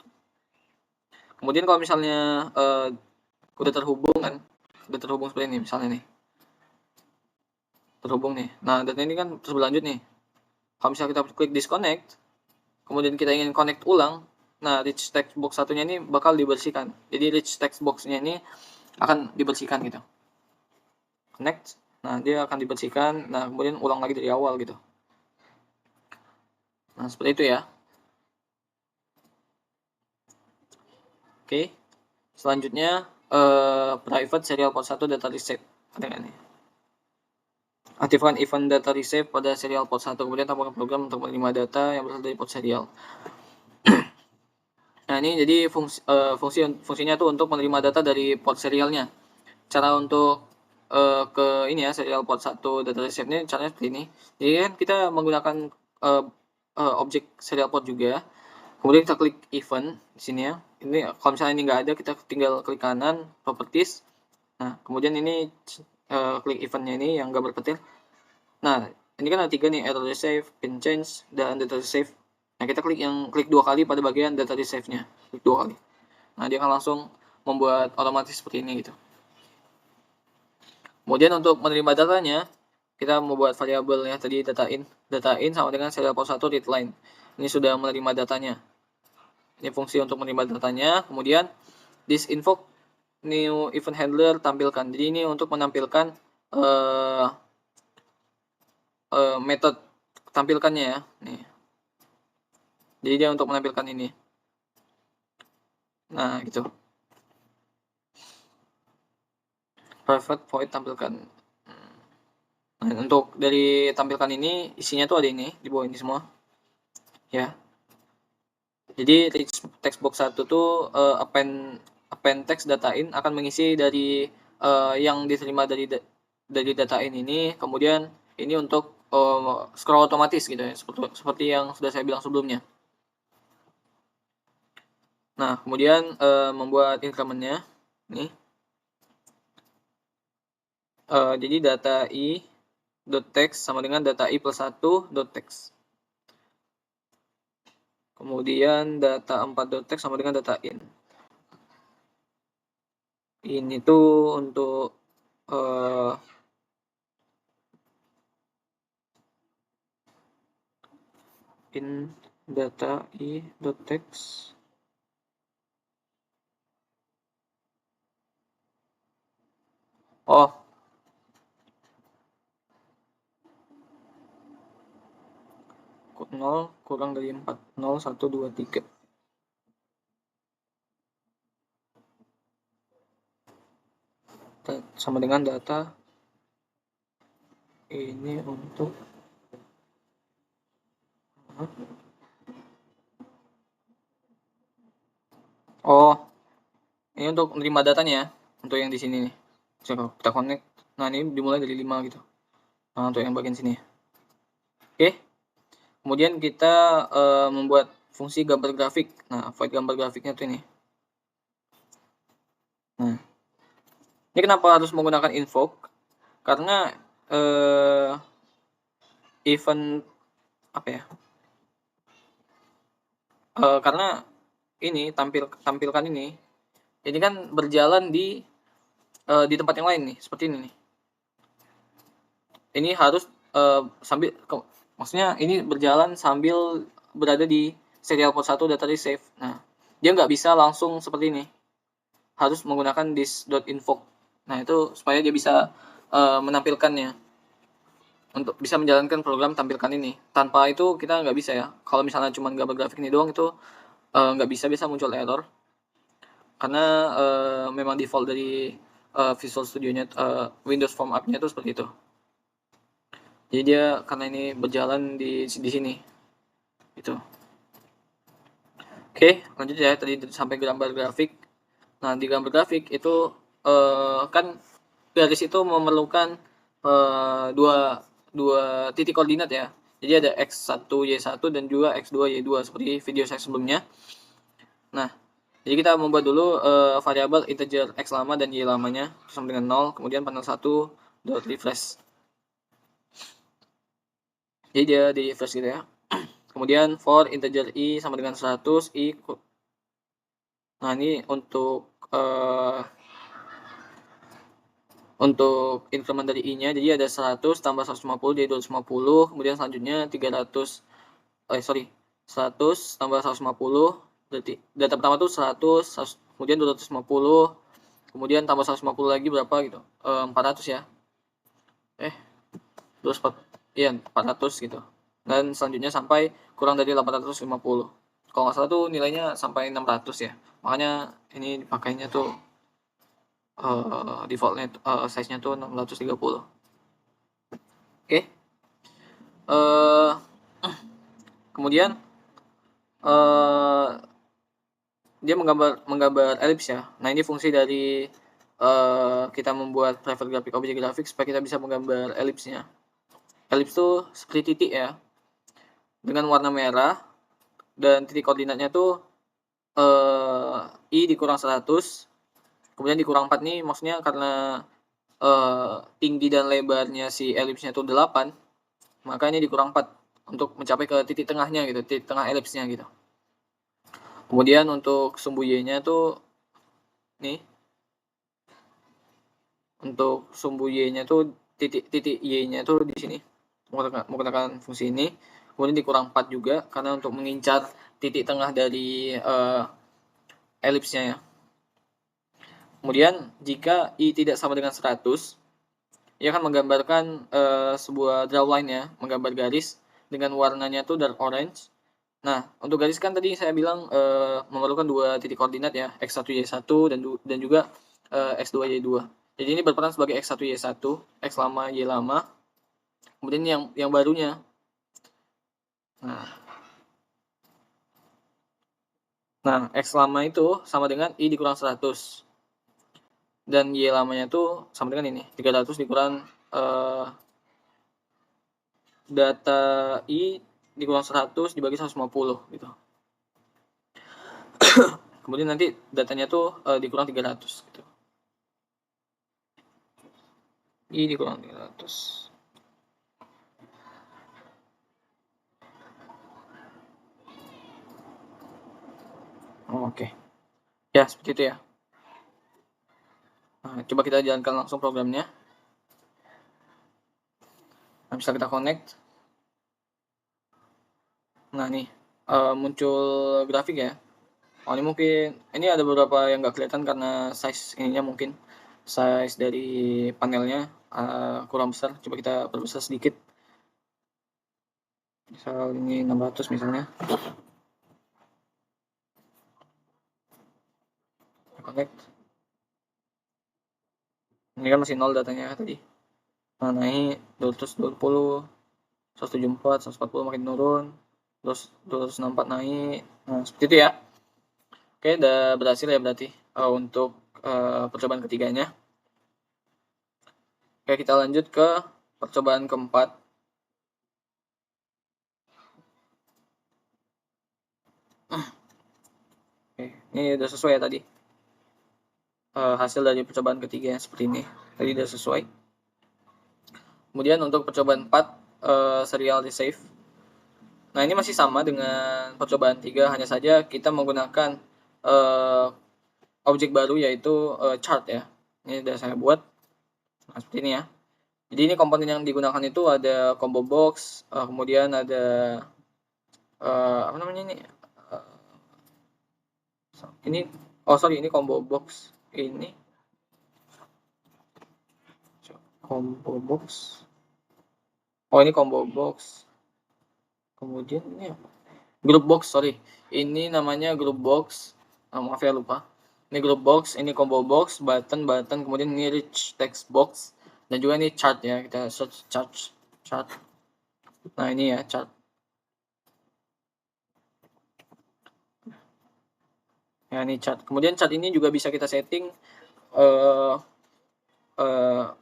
[SPEAKER 1] Kemudian kalau misalnya udah terhubung kan, udah terhubung seperti ini misalnya nih. Terhubung nih. Nah, data ini kan terus berlanjut nih. Kalau misalnya kita klik disconnect, kemudian kita ingin connect ulang, nah rich text box satunya ini bakal dibersihkan. Jadi rich text boxnya ini akan dibersihkan gitu. Connect, nah dia akan dibersihkan, nah kemudian ulang lagi dari awal gitu. Nah, seperti itu ya. Oke. Selanjutnya private serial port 1 data reset. Ada nggak nih? Aktifkan event data receive pada serial port 1, kemudian tambahkan program untuk menerima data yang berasal dari port serial. Nah, ini jadi fungsinya tuh untuk menerima data dari port serialnya. Cara untuk ke ini ya, serial port 1 data receive ini caranya seperti ini. Jadi kan kita menggunakan objek serial port juga. Kemudian kita klik event di sini ya. Ini kalau misalnya ini nggak ada, kita tinggal klik kanan properties. Nah, kemudian ini klik eventnya ini yang gambar petir. Nah, ini kan ada 3 nih, error receive, pin change, dan data receive. Nah, kita klik 2 kali pada bagian data receive-nya. Klik 2 kali. Nah, dia akan langsung membuat otomatis seperti ini gitu. Kemudian untuk menerima datanya, kita membuat variabel ya tadi data in sama dengan serial port 1 readline. Ini sudah menerima datanya. Ini fungsi untuk menerima datanya. Kemudian this invoke new event handler tampilkan. Jadi ini untuk menampilkan metode tampilkannya ya. Nih. Jadi dia untuk menampilkan ini. Nah, gitu. Private void tampilkan. Nah, untuk dari tampilkan ini isinya tuh ada ini di bawah ini semua. Ya. Jadi text box 1 tuh append text data in akan mengisi dari yang diterima dari data in ini, kemudian ini untuk scroll otomatis gitu ya, seperti yang sudah saya bilang sebelumnya. Nah, kemudian membuat increment-nya nih. Jadi data i .text sama dengan data i plus 1 .text. Kemudian data 4 .text sama dengan data in. Ini tuh untuk in data i.text. Oh, nol kurang dari 4, 0, 1, 2, 3. Sama dengan data ini untuk ini untuk menerima datanya ya, untuk yang di sini nih. Coba kita connect. Nah, ini dimulai dari 5 gitu. Nah, untuk yang bagian sini. Oke. Kemudian kita membuat fungsi gambar grafik. Nah, void gambar grafiknya tuh ini. Nah, ini kenapa harus menggunakan invoke? Karena event apa ya? Karena ini tampilkan ini kan berjalan di tempat yang lain nih, seperti ini nih. Ini harus maksudnya ini berjalan sambil berada di serial port 1 data save. Nah, dia nggak bisa langsung seperti ini. Harus menggunakan this.invoke. Nah, itu supaya dia bisa menampilkannya. Untuk bisa menjalankan program tampilkan ini. Tanpa itu kita nggak bisa ya. Kalau misalnya cuma gambar grafik ini doang itu nggak bisa muncul error. Karena memang default dari Visual Studio-nya, Windows Form App-nya itu seperti itu. Jadi dia karena ini berjalan di sini. Gitu. Oke, lanjut ya, tadi sampai gambar grafik. Nah, di gambar grafik itu kan garis itu memerlukan dua titik koordinat ya. Jadi ada x1 y1 dan juga x2 y2 seperti video saya sebelumnya. Nah, jadi kita membuat dulu variabel integer x lama dan y lamanya sama dengan 0, kemudian panel 1 dot refresh. Jadi dia di refresh gitu ya. Kemudian for integer i sama dengan 100, i. Nah, ini untuk increment dari i-nya, jadi ada 100 tambah 150 jadi 250, kemudian selanjutnya 100 tambah 150, berarti data pertama tuh 100, kemudian 250, kemudian tambah 150 lagi berapa gitu, 400 ya, 240, iya 400 gitu, dan selanjutnya sampai kurang dari 850. Kalau nggak salah tuh nilainya sampai 600 ya, makanya ini dipakainya tuh defaultnya size-nya tuh 630. Oke. Kemudian dia menggambar elips ya. Nah, ini fungsi dari kita membuat private graphic object graphic supaya kita bisa menggambar elipsnya. Elips tuh seperti titik ya, dengan warna merah, dan titik koordinatnya tuh i dikurang 100, kemudian dikurang 4 nih maksudnya karena tinggi dan lebarnya si elipsnya tuh 8, maka ini dikurang 4 untuk mencapai ke titik tengahnya gitu, titik tengah elipsnya gitu. Kemudian untuk sumbu y-nya tuh nih, untuk sumbu y-nya tuh titik y-nya tuh di sini, menggunakan fungsi ini. Kemudian dikurang 4 juga karena untuk mengincar titik tengah dari elipsnya ya. Kemudian jika i tidak sama dengan 100, ia akan menggambarkan sebuah draw line ya, menggambar garis dengan warnanya tuh dark orange. Nah, untuk garis kan tadi saya bilang memerlukan dua titik koordinat ya, x1 y1 dan juga x2 y2. Jadi ini berperan sebagai x1 y1, x lama y lama. Kemudian yang barunya. Nah, x lama itu sama dengan i dikurang 100. Dan y lamanya itu sama dengan ini, 300 dikurang data i dikurang 100 dibagi 150 gitu. Kemudian nanti datanya tuh dikurang 300 gitu. I dikurang 300. Oke. Ya, seperti itu ya. Nah, coba kita jalankan langsung programnya. Nah, bisa kita connect. Nah, nih. muncul grafik ya. Oh, ini mungkin ini ada beberapa yang nggak kelihatan karena size ininya mungkin size dari panelnya kurang besar. Coba kita perbesar sedikit. Misal ini 600 misalnya. Connect. Ini kan masih 0 datanya tadi. Nah, naik 220, 174, 140 makin turun, terus 264 naik. Nah, seperti itu ya. Oke, udah berhasil ya berarti untuk percobaan ketiganya. Oke, kita lanjut ke percobaan keempat. Oke, ini udah sesuai ya tadi. Hasil dari percobaan ketiga seperti ini. Tadi udah sesuai. Kemudian untuk percobaan 4, serial di save. Nah, ini masih sama dengan percobaan 3, hanya saja kita menggunakan objek baru yaitu chart ya. Ini sudah saya buat. Nah, seperti ini ya. Jadi ini komponen yang digunakan itu ada combo box, kemudian ada apa namanya ini? Ini ini combo box. Ini combo box. Oh, ini combo box. Kemudian ini apa? Group box, sorry. Ini namanya group box. Maaf ya lupa. Ini group box, ini combo box, button, kemudian ini rich text box, dan juga ini chart ya. Kita search chart. Nah, ini ya chart. Ya, ini chart. Kemudian chart ini juga bisa kita setting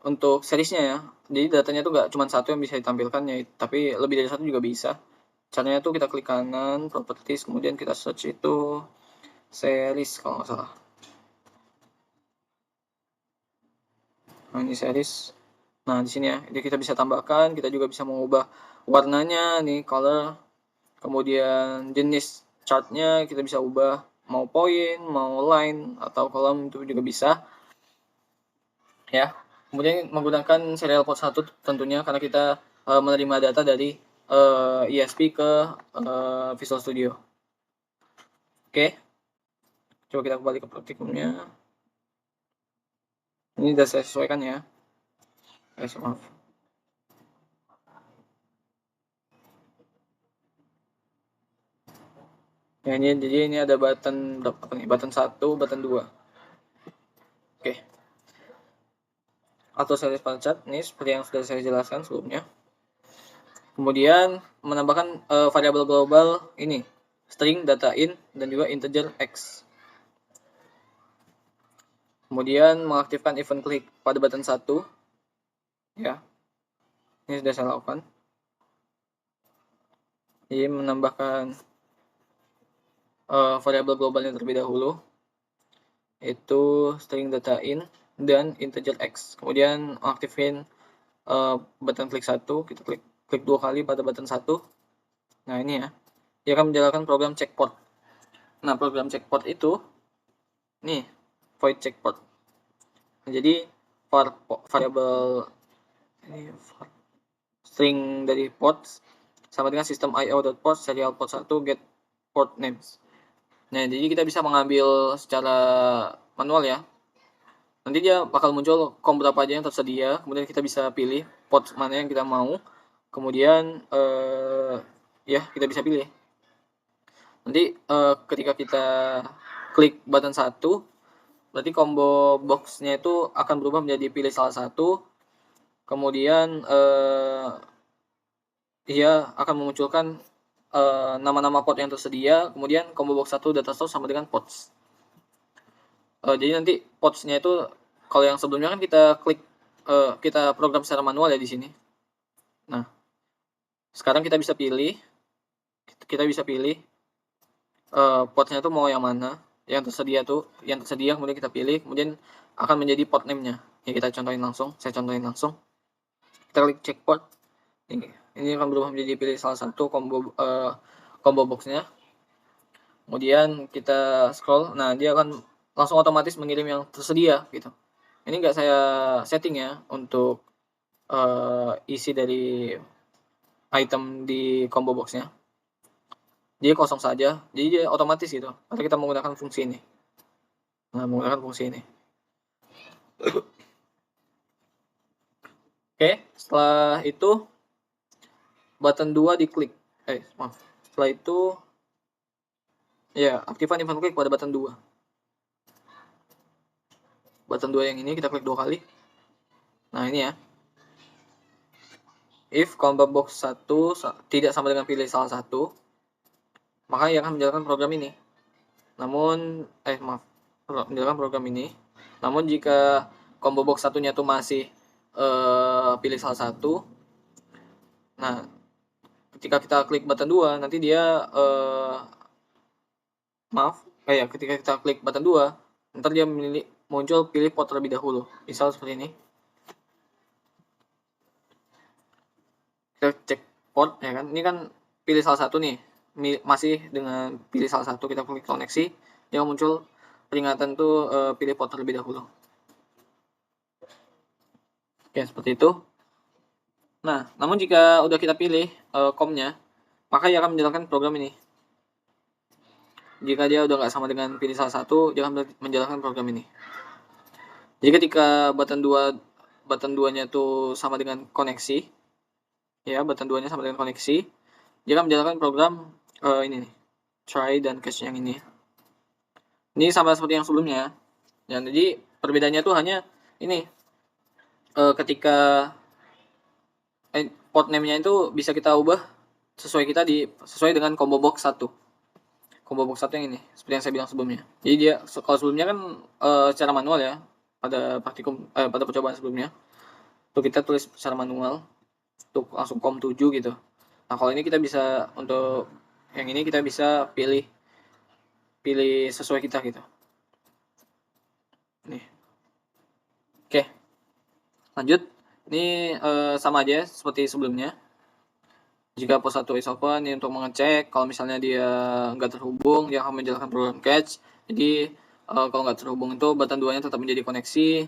[SPEAKER 1] untuk seriesnya ya. Jadi datanya tuh gak cuma satu yang bisa ditampilkan ya, tapi lebih dari satu juga bisa. Caranya tuh kita klik kanan, properties, kemudian kita search itu series kalau nggak salah. Nah, ini series. Nah, di sini ya. Jadi kita bisa tambahkan, kita juga bisa mengubah warnanya nih, color. Kemudian jenis chartnya kita bisa ubah mau point, mau line atau kolom itu juga bisa. Ya. Kemudian menggunakan serial port 1 tentunya karena kita menerima data dari ESP ke Visual Studio. Oke. Coba kita kembali ke praktikumnya. Ini sudah saya sesuaikan ya. Maaf. Ya, jadi ini ada button berapa nih? Button 1, button 2. Oke. Atau series bar chart ini seperti yang sudah saya jelaskan sebelumnya. Kemudian menambahkan variabel global ini string data in dan juga integer x. Kemudian mengaktifkan event click pada button 1 ya. Ini sudah saya lakukan. Jadi menambahkan variabel globalnya terlebih dahulu itu string data in dan integer x. Kemudian aktifin button klik 1, kita klik 2 kali pada button 1. Nah, ini ya. Dia akan menjalankan program checkport. Nah, program checkport itu nih void checkport. Nah, jadi variabel ini string dari ports sama dengan sistem io.port serial port 1 get port names. Nah, jadi kita bisa mengambil secara manual ya. Nanti dia bakal muncul COM berapa aja yang tersedia, kemudian kita bisa pilih port mana yang kita mau. Kemudian ya kita bisa pilih. Nanti ketika kita klik button 1, berarti combo box-nya itu akan berubah menjadi pilih salah satu. Kemudian dia akan memunculkan nama-nama port yang tersedia, kemudian combo box 1 data source sama dengan ports. Jadi nanti ports-nya itu kalau yang sebelumnya kan kita klik kita program secara manual ya di sini. Nah, sekarang kita bisa pilih portnya itu mau yang mana, yang tersedia kemudian kita pilih, kemudian akan menjadi port name-nya. Ya, saya contohin langsung. Kita klik check port. Ini akan berubah menjadi pilih salah satu combo box-nya. Kemudian kita scroll, nah dia akan langsung otomatis mengirim yang tersedia gitu. Ini nggak saya setting ya untuk isi dari item di combo box-nya. Dia kosong saja, jadi dia otomatis gitu atau kita menggunakan fungsi ini. Nah, menggunakan fungsi ini. Oke, setelah itu button 2 diklik. Maaf. Setelah itu ya, aktifkan event klik pada button 2. Button 2 yang ini kita klik 2 kali. Nah, ini ya. If combo box 1 tidak sama dengan pilih salah satu, maka ia akan menjalankan program ini. Namun menjalankan program ini. Namun jika combo box satunya itu masih pilih salah satu, nah ketika kita klik button 2 nanti dia ketika kita klik button 2 ntar dia muncul pilih port terlebih dahulu. Misal seperti ini. Kita cek port ya kan. Ini kan pilih salah satu nih. Masih dengan pilih salah satu, kita klik koneksi, dia muncul peringatan tuh pilih port terlebih dahulu. Oke, seperti itu. Nah, namun jika udah kita pilih COM-nya, maka ia akan menjalankan program ini. Jika dia udah nggak sama dengan pilih salah satu, dia akan menjalankan program ini. Jadi ketika button 2-nya tuh sama dengan koneksi, ya button 2-nya sama dengan koneksi, dia akan menjalankan program ini nih, try dan catch yang ini. Ini sama seperti yang sebelumnya. Jadi perbedaannya tuh hanya ini, ketika port name-nya itu bisa kita ubah sesuai dengan combo box 1. Combo box 1 yang ini, seperti yang saya bilang sebelumnya. Jadi dia kalau sebelumnya kan secara manual ya, pada praktikum pada percobaan sebelumnya. Tuh kita tulis secara manual, untuk langsung COM 7 gitu. Nah, kalau ini kita bisa untuk yang ini kita bisa pilih sesuai kita gitu. Nih. Oke. Lanjut. Ini sama aja seperti sebelumnya. Jika port 1 is open, ini untuk mengecek kalau misalnya dia nggak terhubung, dia akan menjalankan program catch. Jadi kalau nggak terhubung itu button 2-nya tetap menjadi koneksi.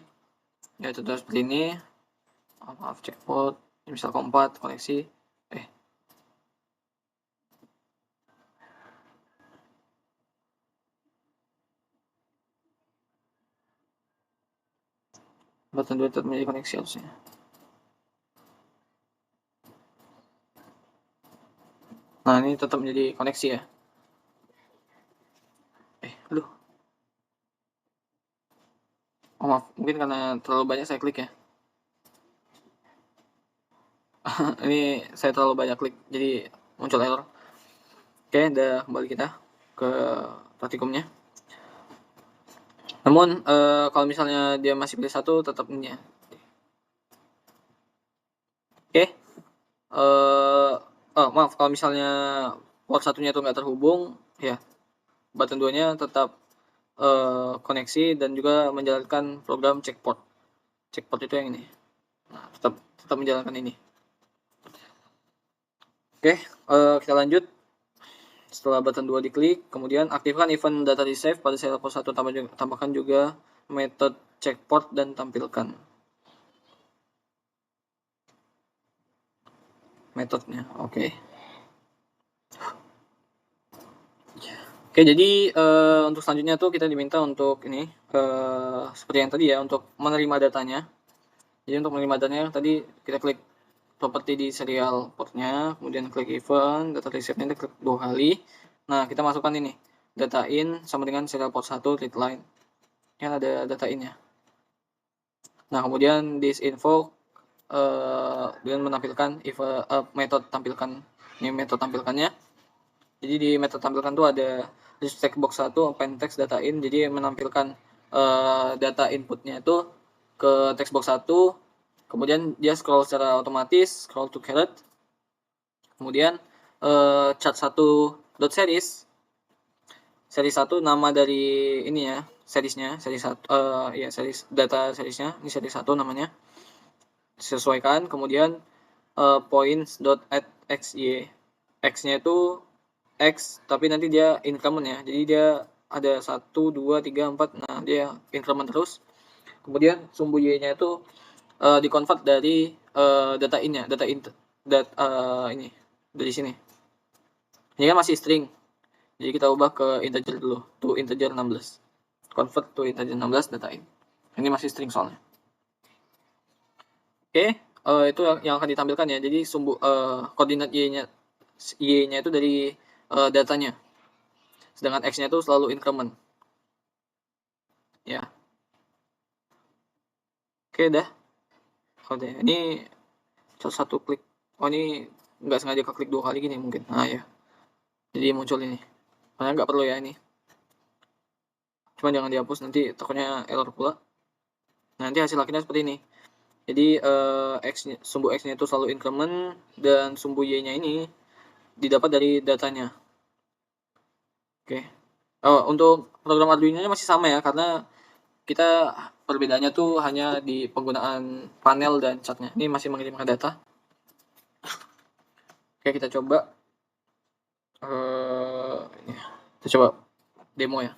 [SPEAKER 1] Ya, contoh seperti ini. Maaf, cek port. Misal keempat koneksi. Button 2 tetap menjadi koneksi harusnya. Nah, ini tetap menjadi koneksi ya. Aduh. Oh, maaf, mungkin karena terlalu banyak saya klik ya. Ini saya terlalu banyak klik, jadi muncul error. Oke, udah kembali kita ke praktikumnya. Namun, kalau misalnya dia masih pilih satu, tetap ini ya. Oke. Maaf, kalau misalnya port satunya itu nggak terhubung, ya button 2-nya tetap koneksi dan juga menjalankan program check port. Check port itu yang ini. Nah, tetap menjalankan ini. Oke, kita lanjut. Setelah button 2 diklik, kemudian aktifkan event data receive pada serial port 1, tambahkan juga metode check port dan tampilkan metodenya. Oke, jadi untuk selanjutnya tuh kita diminta untuk ini seperti yang tadi ya, untuk menerima datanya. Jadi untuk menerima datanya tadi kita klik properti di serial portnya, kemudian klik event data receive-nya klik 2 kali. Nah, kita masukkan ini data in sama dengan serial port 1 read line. Kan ada data in-nya. Nah, kemudian this info dengan menampilkan metode tampilkan. Ini metode tampilkannya. Jadi di metode tampilkan tuh ada text box 1 append text data in. Jadi menampilkan data inputnya itu ke text box 1. Kemudian dia scroll secara otomatis, scroll to caret. Kemudian chart1.series. Series 1 nama dari ini ya, seriesnya, series 1 series data seriesnya, ini series 1 namanya. Disesuaikan, kemudian points.addxy. X-nya itu X, tapi nanti dia increment ya. Jadi dia ada 1 2 3 4. Nah, dia increment terus. Kemudian sumbu Y-nya itu dikonvert dari data in-nya, ini dari sini. Ini kan masih string. Jadi kita ubah ke integer dulu, to integer 16. Convert to integer 16 datain. Ini masih string soalnya. Oke, itu yang akan ditampilkan ya. Jadi koordinat y-nya itu dari datanya. Sedangkan x-nya itu selalu increment. Ya. Oke, dah. Oke, ini satu klik. Oh, ini nggak sengaja klik 2 kali gini mungkin. Nah, ya. Jadi muncul ini. Karena nggak perlu ya ini. Cuma jangan dihapus, nanti takutnya error pula. Nanti hasil akhirnya seperti ini. Jadi sumbu x-nya itu selalu increment dan sumbu y-nya ini didapat dari datanya. Oke. Untuk program Arduino-nya masih sama ya, karena kita perbedaannya tuh hanya di penggunaan panel dan chartnya. Ini masih mengirimkan data. Oke, kita coba. Kita coba demo ya.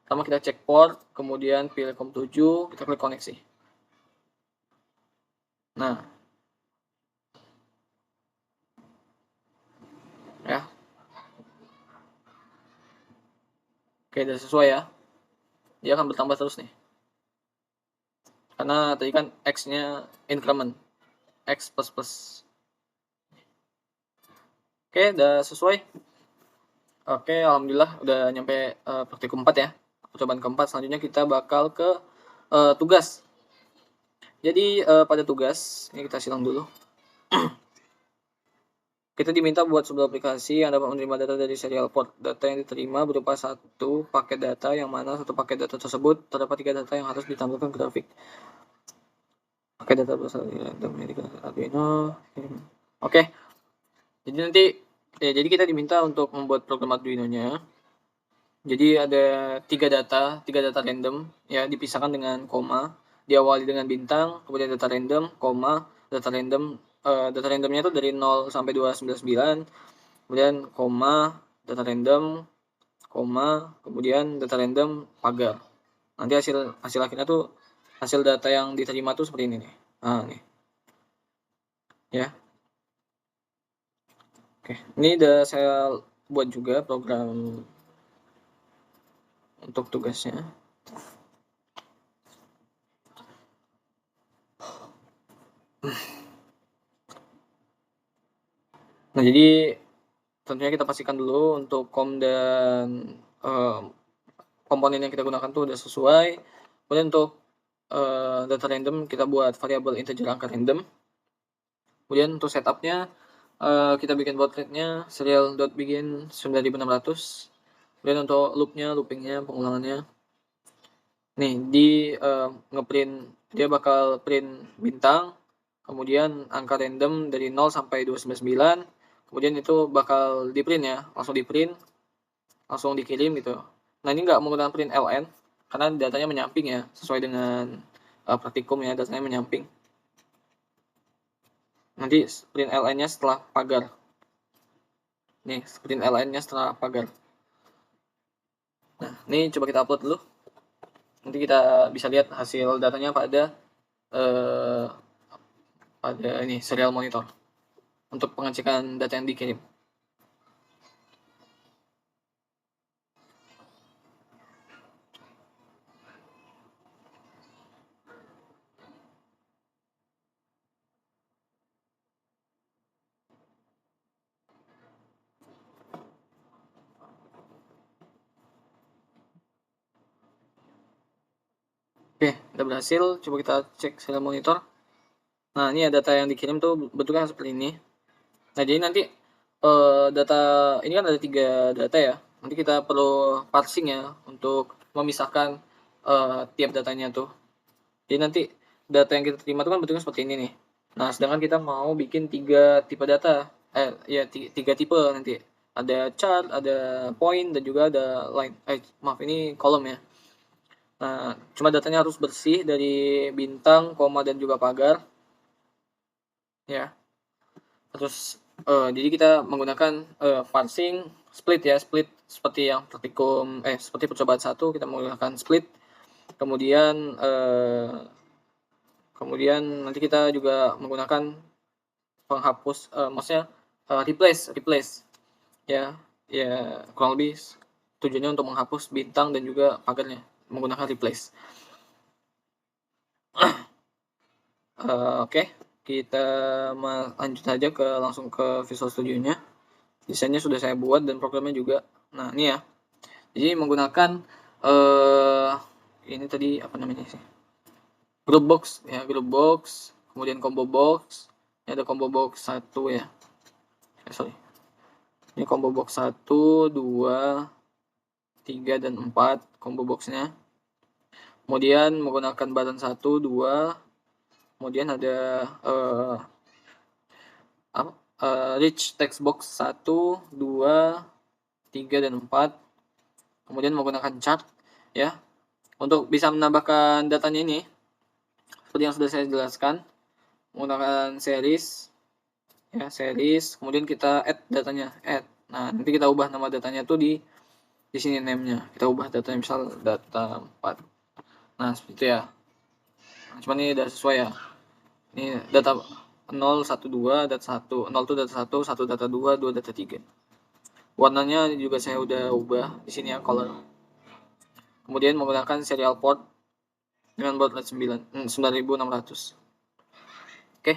[SPEAKER 1] Pertama kita cek port, kemudian pilih COM7, kita klik koneksi. Nah, ya. Oke, udah sesuai ya. Dia akan bertambah terus nih. Karena tadi kan X-nya increment. X plus. Oke, udah sesuai. Oke, alhamdulillah udah nyampe praktikum 4 ya. Percobaan keempat, selanjutnya kita bakal ke tugas. Jadi pada tugas, ini kita silang dulu. Kita diminta buat sebuah aplikasi yang dapat menerima data dari serial port. Data yang diterima berupa satu paket data, yang mana satu paket data tersebut terdapat 3 data yang harus ditampilkan grafik. Paket data berasal dari Arduino. Oke. Jadi kita diminta untuk membuat program Arduino-nya. Jadi ada 3 data random ya, dipisahkan dengan koma, diawali dengan bintang, kemudian data random, koma, data randomnya itu dari 0 sampai 299, kemudian koma, data random, koma, kemudian data random pagar. Nanti hasil akhirnya tuh hasil data yang diterima tuh seperti ini nih. Nah, nih. Ya. Oke, ini udah saya buat juga program untuk tugasnya. Nah, jadi tentunya kita pastikan dulu untuk COM dan komponen yang kita gunakan tuh udah sesuai. Kemudian untuk data random kita buat variabel integer angka random. Kemudian untuk setupnya kita bikin baud rate-nya serial.begin 9600. Kemudian untuk loopingnya, pengulangannya. Nih di ngeprint, dia bakal print bintang, kemudian angka random dari 0 sampai 299. Kemudian itu bakal di print ya, langsung di print, langsung dikirim gitu. Nah, ini nggak menggunakan print ln karena datanya menyamping ya, sesuai dengan praktikum ya, datanya menyamping. Nanti print ln-nya setelah pagar. Nih, print ln-nya setelah pagar. Nah, ini coba kita upload dulu. Nanti kita bisa lihat hasil datanya pada ini serial monitor untuk pengecekan data yang dikirim. Oke, udah berhasil. Coba kita cek serial monitor. Nah, ini data yang dikirim tuh bentuknya seperti ini. Nah, jadi nanti data ini kan ada 3 data ya. Nanti kita perlu parsing ya untuk memisahkan tiap datanya tuh. Jadi nanti data yang kita terima tuh kan bentuknya seperti ini nih. Nah, sedangkan kita mau bikin 3 tipe data. 3 tipe nanti. Ada chart, ada point, dan juga ada line. Maaf, ini kolom ya. Nah, cuma datanya harus bersih dari bintang, koma, dan juga pagar. Ya. Terus jadi kita menggunakan parsing split ya, split seperti yang seperti percobaan 1 kita menggunakan split. Kemudian nanti kita juga menggunakan penghapus, maksudnya replace ya. ya kurang lebih tujuannya untuk menghapus bintang dan juga pagarnya menggunakan replace. Oke, kita lanjut aja langsung ke Visual Studio-nya. Desainnya sudah saya buat dan programnya juga. Nah, ini ya. Jadi menggunakan ini tadi apa namanya sih? Group box ya, group box, kemudian combo box. Ini ada combo box 1 ya. Sorry. Ini combo box 1, 2, 3 dan 4 combo boxnya. Kemudian menggunakan button 1, 2. Kemudian ada rich text box 1, 2, 3 dan 4. Kemudian menggunakan chart ya. Untuk bisa menambahkan datanya ini seperti yang sudah saya jelaskan, menggunakan series ya, series, kemudian kita add datanya, add. Nah, nanti kita ubah nama datanya tuh di sini name-nya. Kita ubah datanya misal data 4. Nah, seperti itu ya. Nah, cuman ini udah sesuai ya. Ini data 0, 1, 2, data 1. 0 itu data 1, 1 data 2, 2 data 3. Warnanya juga saya udah ubah di sini ya, color. Kemudian menggunakan serial port dengan baud rate 9600. Oke.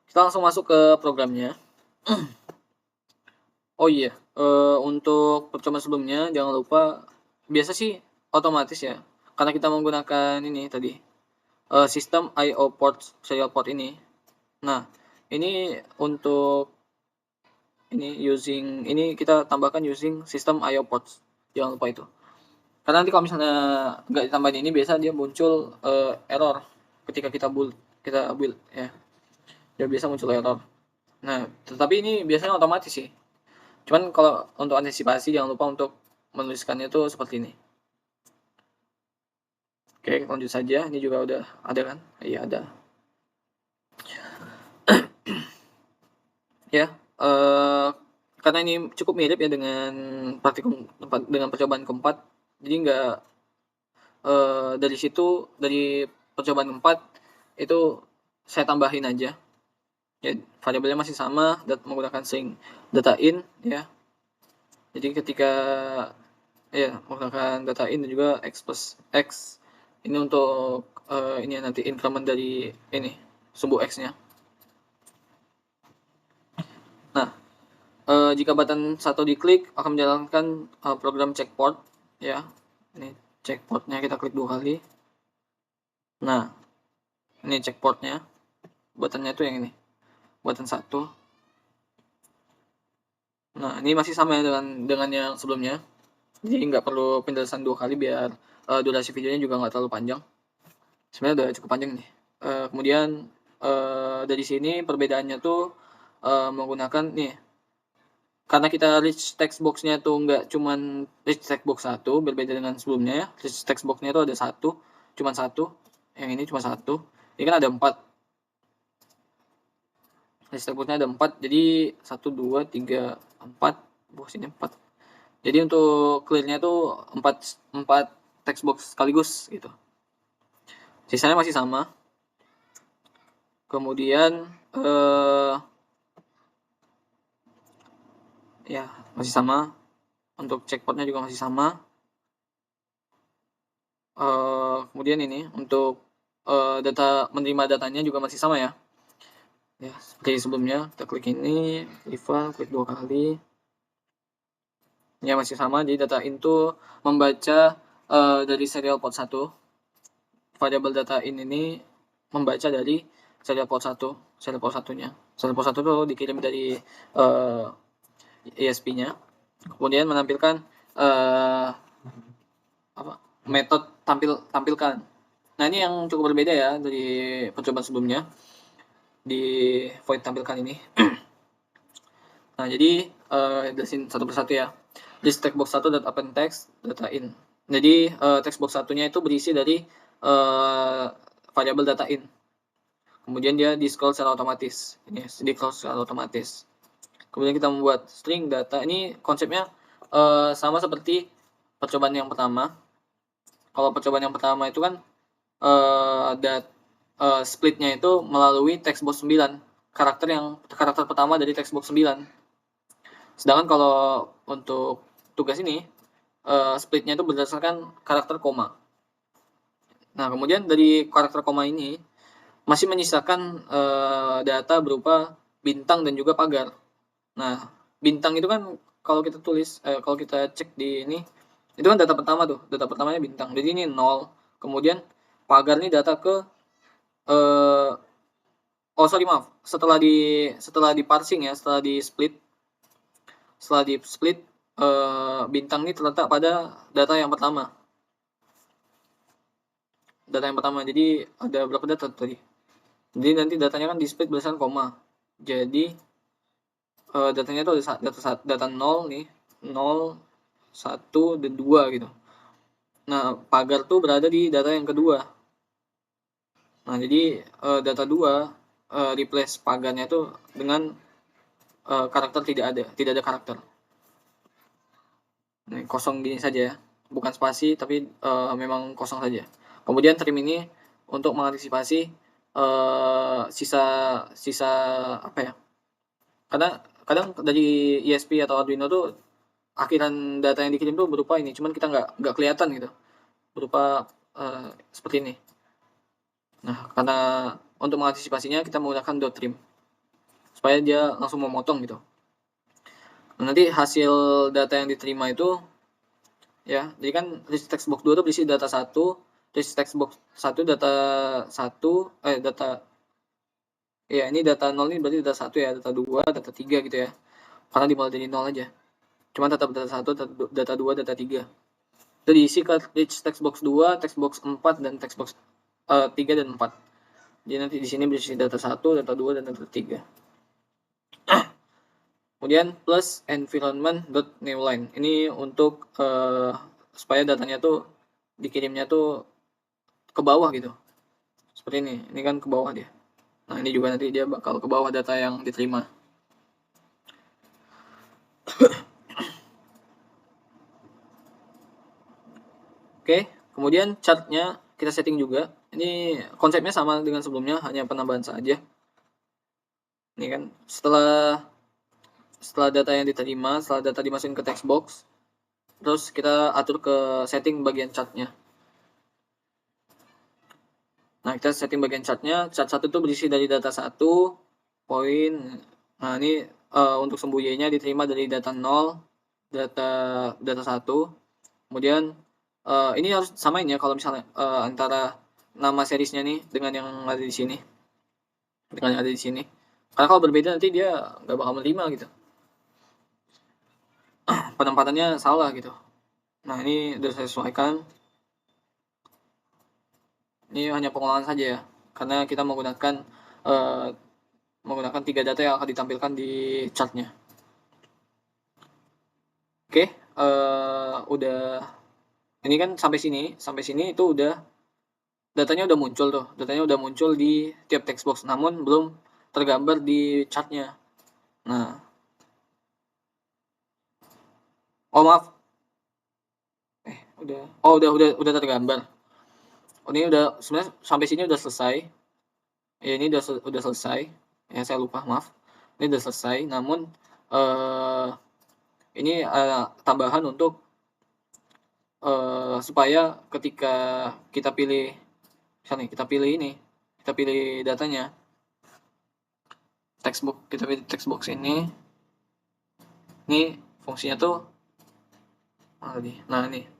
[SPEAKER 1] Kita langsung masuk ke programnya. Oh iya, untuk percobaan sebelumnya jangan lupa, biasa sih otomatis ya, karena kita menggunakan ini tadi, sistem I/O port, serial port ini. Nah, ini untuk ini kita tambahkan using sistem I/O ports. Jangan lupa itu. Karena nanti kalau misalnya nggak ditambahin ini, biasa dia muncul error ketika kita build ya. Dia biasa muncul error. Nah, tetapi ini biasanya otomatis sih. Cuman kalau untuk antisipasi jangan lupa untuk menuliskannya tuh seperti ini. Oke, lanjut saja. Ini juga udah ada kan? Iya, ada. Ya, karena ini cukup mirip ya dengan percobaan keempat. Jadi nggak dari percobaan keempat itu saya tambahin aja. Ya, variabelnya masih sama, menggunakan string data in ya. Jadi ketika ya menggunakan data in dan juga x plus x ini untuk ini nanti increment dari ini sumbu x-nya. Nah, jika button 1 diklik akan menjalankan program check port ya. Ini check portnya kita klik 2 kali. Nah, ini check portnya. Buttonnya itu yang ini. Button 1. Nah, ini masih sama ya dengan yang sebelumnya. Jadi nggak perlu penjelasan 2 kali biar durasi videonya juga nggak terlalu panjang. Sebenarnya udah cukup panjang nih. Kemudian dari sini perbedaannya tuh menggunakan nih, karena kita rich text box-nya tuh nggak cuman rich text box 1, berbeda dengan sebelumnya ya. Rich text box-nya tuh ada 1, cuman 1. Yang ini cuma 1. Ini kan ada 4. Rich text box-nya ada 4, jadi 1, 2, 3, 4. Box ini 4. Jadi untuk clear-nya tuh 4 text box sekaligus gitu. Sisanya masih sama. Kemudian ya masih sama. Untuk checkportnya juga masih sama. Kemudian ini untuk menerima datanya juga masih sama ya. Ya, seperti sebelumnya, kita klik ini, klik 2 kali. Ya masih sama, jadi data in itu membaca dari serial port 1. Variable data in ini membaca dari serial port 1, serial port 1-nya. Serial port 1 itu dikirim dari ESP-nya. Kemudian menampilkan metode tampilkan. Nah, ini yang cukup berbeda ya dari percobaan sebelumnya di void tampilkan ini. Nah, jadi jelasin satu persatu ya. Di text box 1 append text data in. Jadi text box satunya itu berisi dari variabel data in. Kemudian dia di scroll secara otomatis. Ini di scroll secara otomatis. Kemudian kita membuat string data. Ini konsepnya sama seperti percobaan yang pertama. Kalau percobaan yang pertama itu kan splitnya itu melalui text box 9. Karakter pertama dari text box 9. Sedangkan kalau untuk tugas ini splitnya itu berdasarkan karakter koma. Nah, kemudian dari karakter koma ini masih menyisakan data berupa bintang dan juga pagar. Nah, bintang itu kan kalau kita tulis, kalau kita cek di ini, itu kan data pertama tuh, data pertamanya bintang. Jadi ini 0, kemudian pagar ini data ke, eh, oh sorry maaf, setelah di parsing ya, setelah di split, bintang ini terletak pada data yang pertama. Jadi ada berapa data tadi? Jadi nanti datanya kan di split berdasarkan koma. Jadi datanya itu ada data 0 nih, 0, 1, dan 2 gitu. Nah, pagar tuh berada di data yang kedua. Nah, jadi data 2 replace pagarnya itu dengan karakter tidak ada karakter. Nah, kosong gini saja ya, bukan spasi tapi memang kosong saja. Kemudian trim ini untuk mengantisipasi sisa sisa apa ya? Karena kadang dari ESP atau Arduino tuh akhiran data yang dikirim tuh berupa ini, cuman kita nggak kelihatan gitu, berupa seperti ini. Nah, karena untuk mengantisipasinya kita menggunakan dot trim supaya dia langsung memotong gitu. Nah, nanti hasil data yang diterima itu ya, jadi kan list text box 2 itu berisi data 1, list text box 1 data 1, data ya ini data 0 ini berarti data 1 ya, data 2, data 3 gitu ya. Karena dimulai dari 0 aja. Cuma tetap data 1, data 2, data 3. Itu diisi ke list text box 2, text box 4 dan text box 3 dan 4. Jadi nanti di sini berisi data 1, data 2 dan data 3. Kemudian plus environment.newline. Ini untuk supaya datanya tuh dikirimnya tuh ke bawah gitu. Seperti ini. Ini kan ke bawah dia. Nah, ini juga nanti dia bakal ke bawah data yang diterima. Oke, kemudian chartnya kita setting juga. Ini konsepnya sama dengan sebelumnya, hanya penambahan saja. Ini kan setelah data yang diterima, setelah data dimasukin ke text box, terus kita atur ke setting bagian chartnya. Nah, kita setting bagian chartnya. Chart 1 itu berisi dari data 1, poin. Nah, ini untuk sumbu Y-nya diterima dari data 0, data 1. Kemudian ini harus samain ya kalau misalnya antara nama seriesnya nih dengan yang ada di sini. Dengan yang ada di sini. Karena kalau berbeda nanti dia nggak bakal menerima gitu. Penempatannya salah gitu. Nah, ini udah saya sesuaikan. Ini hanya pengolahan saja ya, karena kita menggunakan 3 data yang akan ditampilkan di chartnya. Oke, udah ini kan sampai sini itu udah datanya udah muncul tuh, datanya udah muncul di tiap text box, namun belum tergambar di chartnya. Nah, oh maaf, udah tergambar. Oh, ini udah sebenarnya sampai sini udah selesai. Ya, ini udah selesai. Ya, saya lupa, maaf. Ini udah selesai, namun ini tambahan untuk supaya ketika kita pilih, misalnya kita pilih datanya, kita pilih text box ini fungsinya tuh nah ini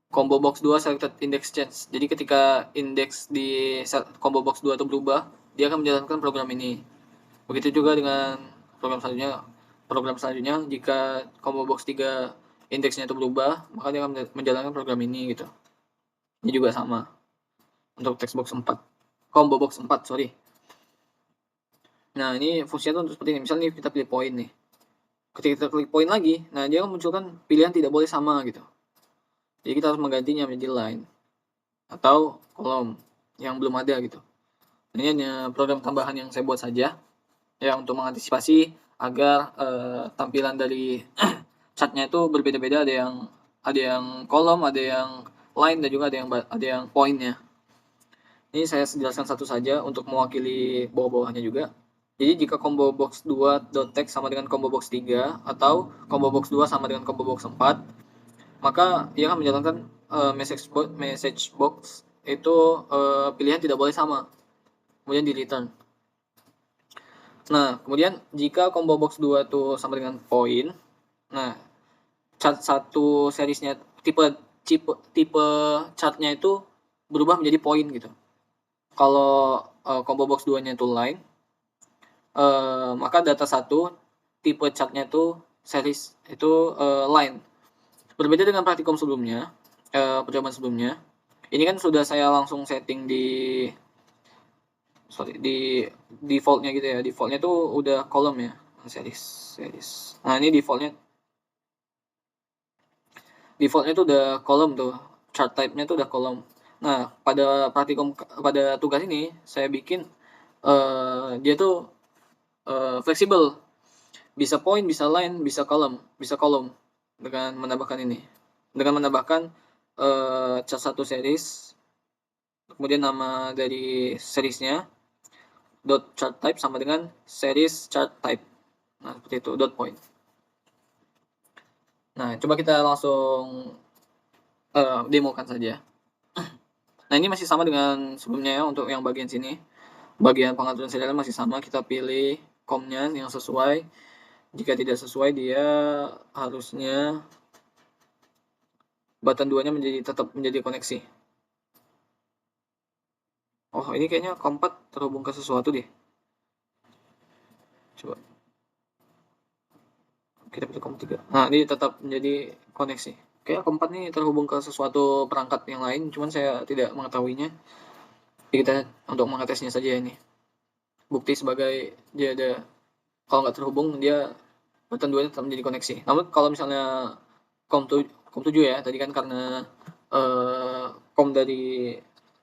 [SPEAKER 1] combo box 2 selected index change. Jadi ketika indeks di combo box 2 itu berubah, dia akan menjalankan program ini. Begitu juga dengan program selanjutnya jika combo box 3 indeksnya itu berubah, maka dia akan menjalankan program ini gitu. Ini juga sama untuk text box 4, combo box 4, sorry. Nah, ini fungsinya tuh seperti ini. Misalnya kita pilih poin nih. Ketika kita klik poin lagi, nah dia akan munculkan pilihan tidak boleh sama gitu. Jadi kita harus menggantinya menjadi line atau kolom yang belum ada gitu. Ini hanya program tambahan yang saya buat saja ya untuk mengantisipasi agar tampilan dari chartnya itu berbeda-beda, ada yang kolom, ada yang line, dan juga ada yang poinnya. Ini saya jelaskan satu saja untuk mewakili bawah-bawahnya juga. Jadi jika combo box 2.text sama dengan combo box 3 atau combo box 2 sama dengan combo box 4, maka ia akan menjalankan message box itu pilihan tidak boleh sama, kemudian di return. Nah, kemudian jika combo box 2 itu sama dengan point, nah chart satu seriesnya tipe chartnya itu berubah menjadi point gitu. Kalau combo box 2-nya itu line, maka data satu tipe chartnya itu series itu line. Berbeda dengan praktikum sebelumnya, percobaan sebelumnya, ini kan sudah saya langsung setting di defaultnya gitu ya. Defaultnya tuh udah kolom ya, series. Nah ini defaultnya tuh udah kolom tuh, chart type-nya tuh udah kolom. Nah pada tugas ini saya bikin dia tuh fleksibel, bisa point, bisa line, bisa kolom dengan menambahkan chart satu series, kemudian nama dari seriesnya dot chart type sama dengan series chart type. Nah seperti itu, dot point. Nah coba kita langsung demokan saja. Nah ini masih sama dengan sebelumnya ya, untuk yang bagian sini, bagian pengaturan serial masih sama, kita pilih comnya yang sesuai. Jika tidak sesuai, dia harusnya button 2-nya tetap menjadi koneksi. Oh ini kayaknya COM4 terhubung ke sesuatu deh. Coba kita pilih COM3. Nah ini tetap menjadi koneksi. Kayak COM4 ini terhubung ke sesuatu perangkat yang lain, cuman saya tidak mengetahuinya. Jadi kita untuk mengetesnya saja ini. Bukti sebagai dia ada, kalau nggak terhubung dia button 2-nya tetap menjadi koneksi. Namun kalau misalnya COM7 ya, tadi kan karena COM dari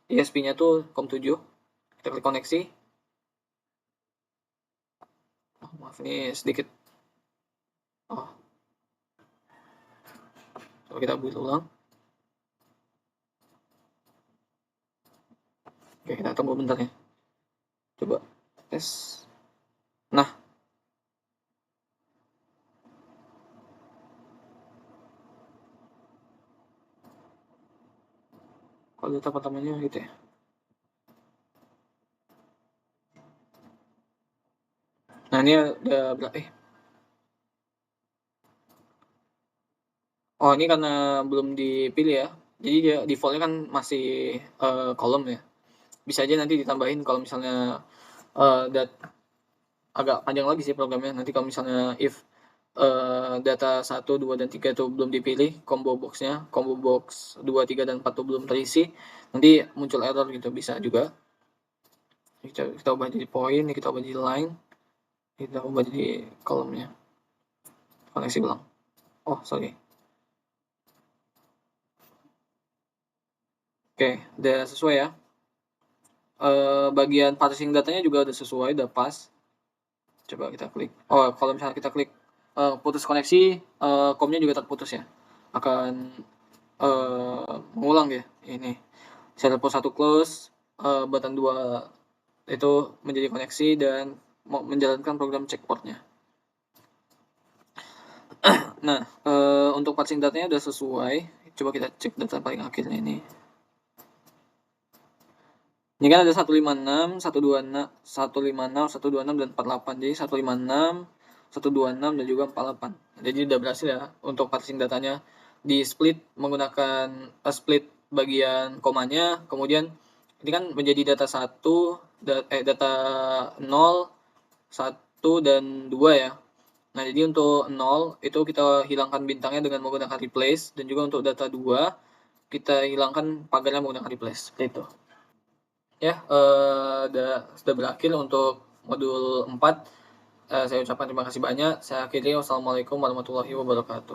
[SPEAKER 1] ISP-nya tuh COM7, kita klik koneksi. Oh, maaf ini sedikit. Oh. Coba kita build ulang. Oke, kita tunggu bentar ya. Coba tes. Nah. Kalau data pertamanya gitu ya. Nah, ini udah Oh, ini karena belum dipilih ya. Jadi dia defaultnya kan masih kolom ya. Bisa aja nanti ditambahin kalau misalnya agak panjang lagi sih programnya. Nanti kalau misalnya if data 1, 2, dan 3 itu belum dipilih, combo box-nya, combo box 2, 3, dan 4 itu belum terisi, nanti muncul error gitu, bisa juga. Kita ubah jadi point, kita ubah jadi line, kita ubah jadi kolomnya. Koneksi ulang. Oh, sorry. Oke, udah sesuai ya. Bagian parsing datanya juga udah sesuai, udah pas. Coba kita klik. Oh, kalau misalnya kita klik putus koneksi, komnya juga terputus ya. Akan mengulang ya ini. Serial port 1 close, button 2 itu menjadi koneksi dan menjalankan program check portnya. Nah, untuk parsing datanya udah sesuai. Coba kita cek data paling akhirnya ini. Ini kan ada 156, 126, 156, 126, dan 48. Jadi 156, 126, dan juga 48. Jadi udah berhasil ya untuk parsing datanya di split menggunakan split bagian komanya. Kemudian ini kan menjadi data 1, data 0, 1, dan 2 ya. Nah, jadi untuk 0 itu kita hilangkan bintangnya dengan menggunakan replace, dan juga untuk data 2 kita hilangkan pagarnya menggunakan replace. Seperti itu. Ya, sudah berakhir untuk modul 4. Saya ucapkan terima kasih banyak. Saya akhiri, wassalamualaikum warahmatullahi wabarakatuh.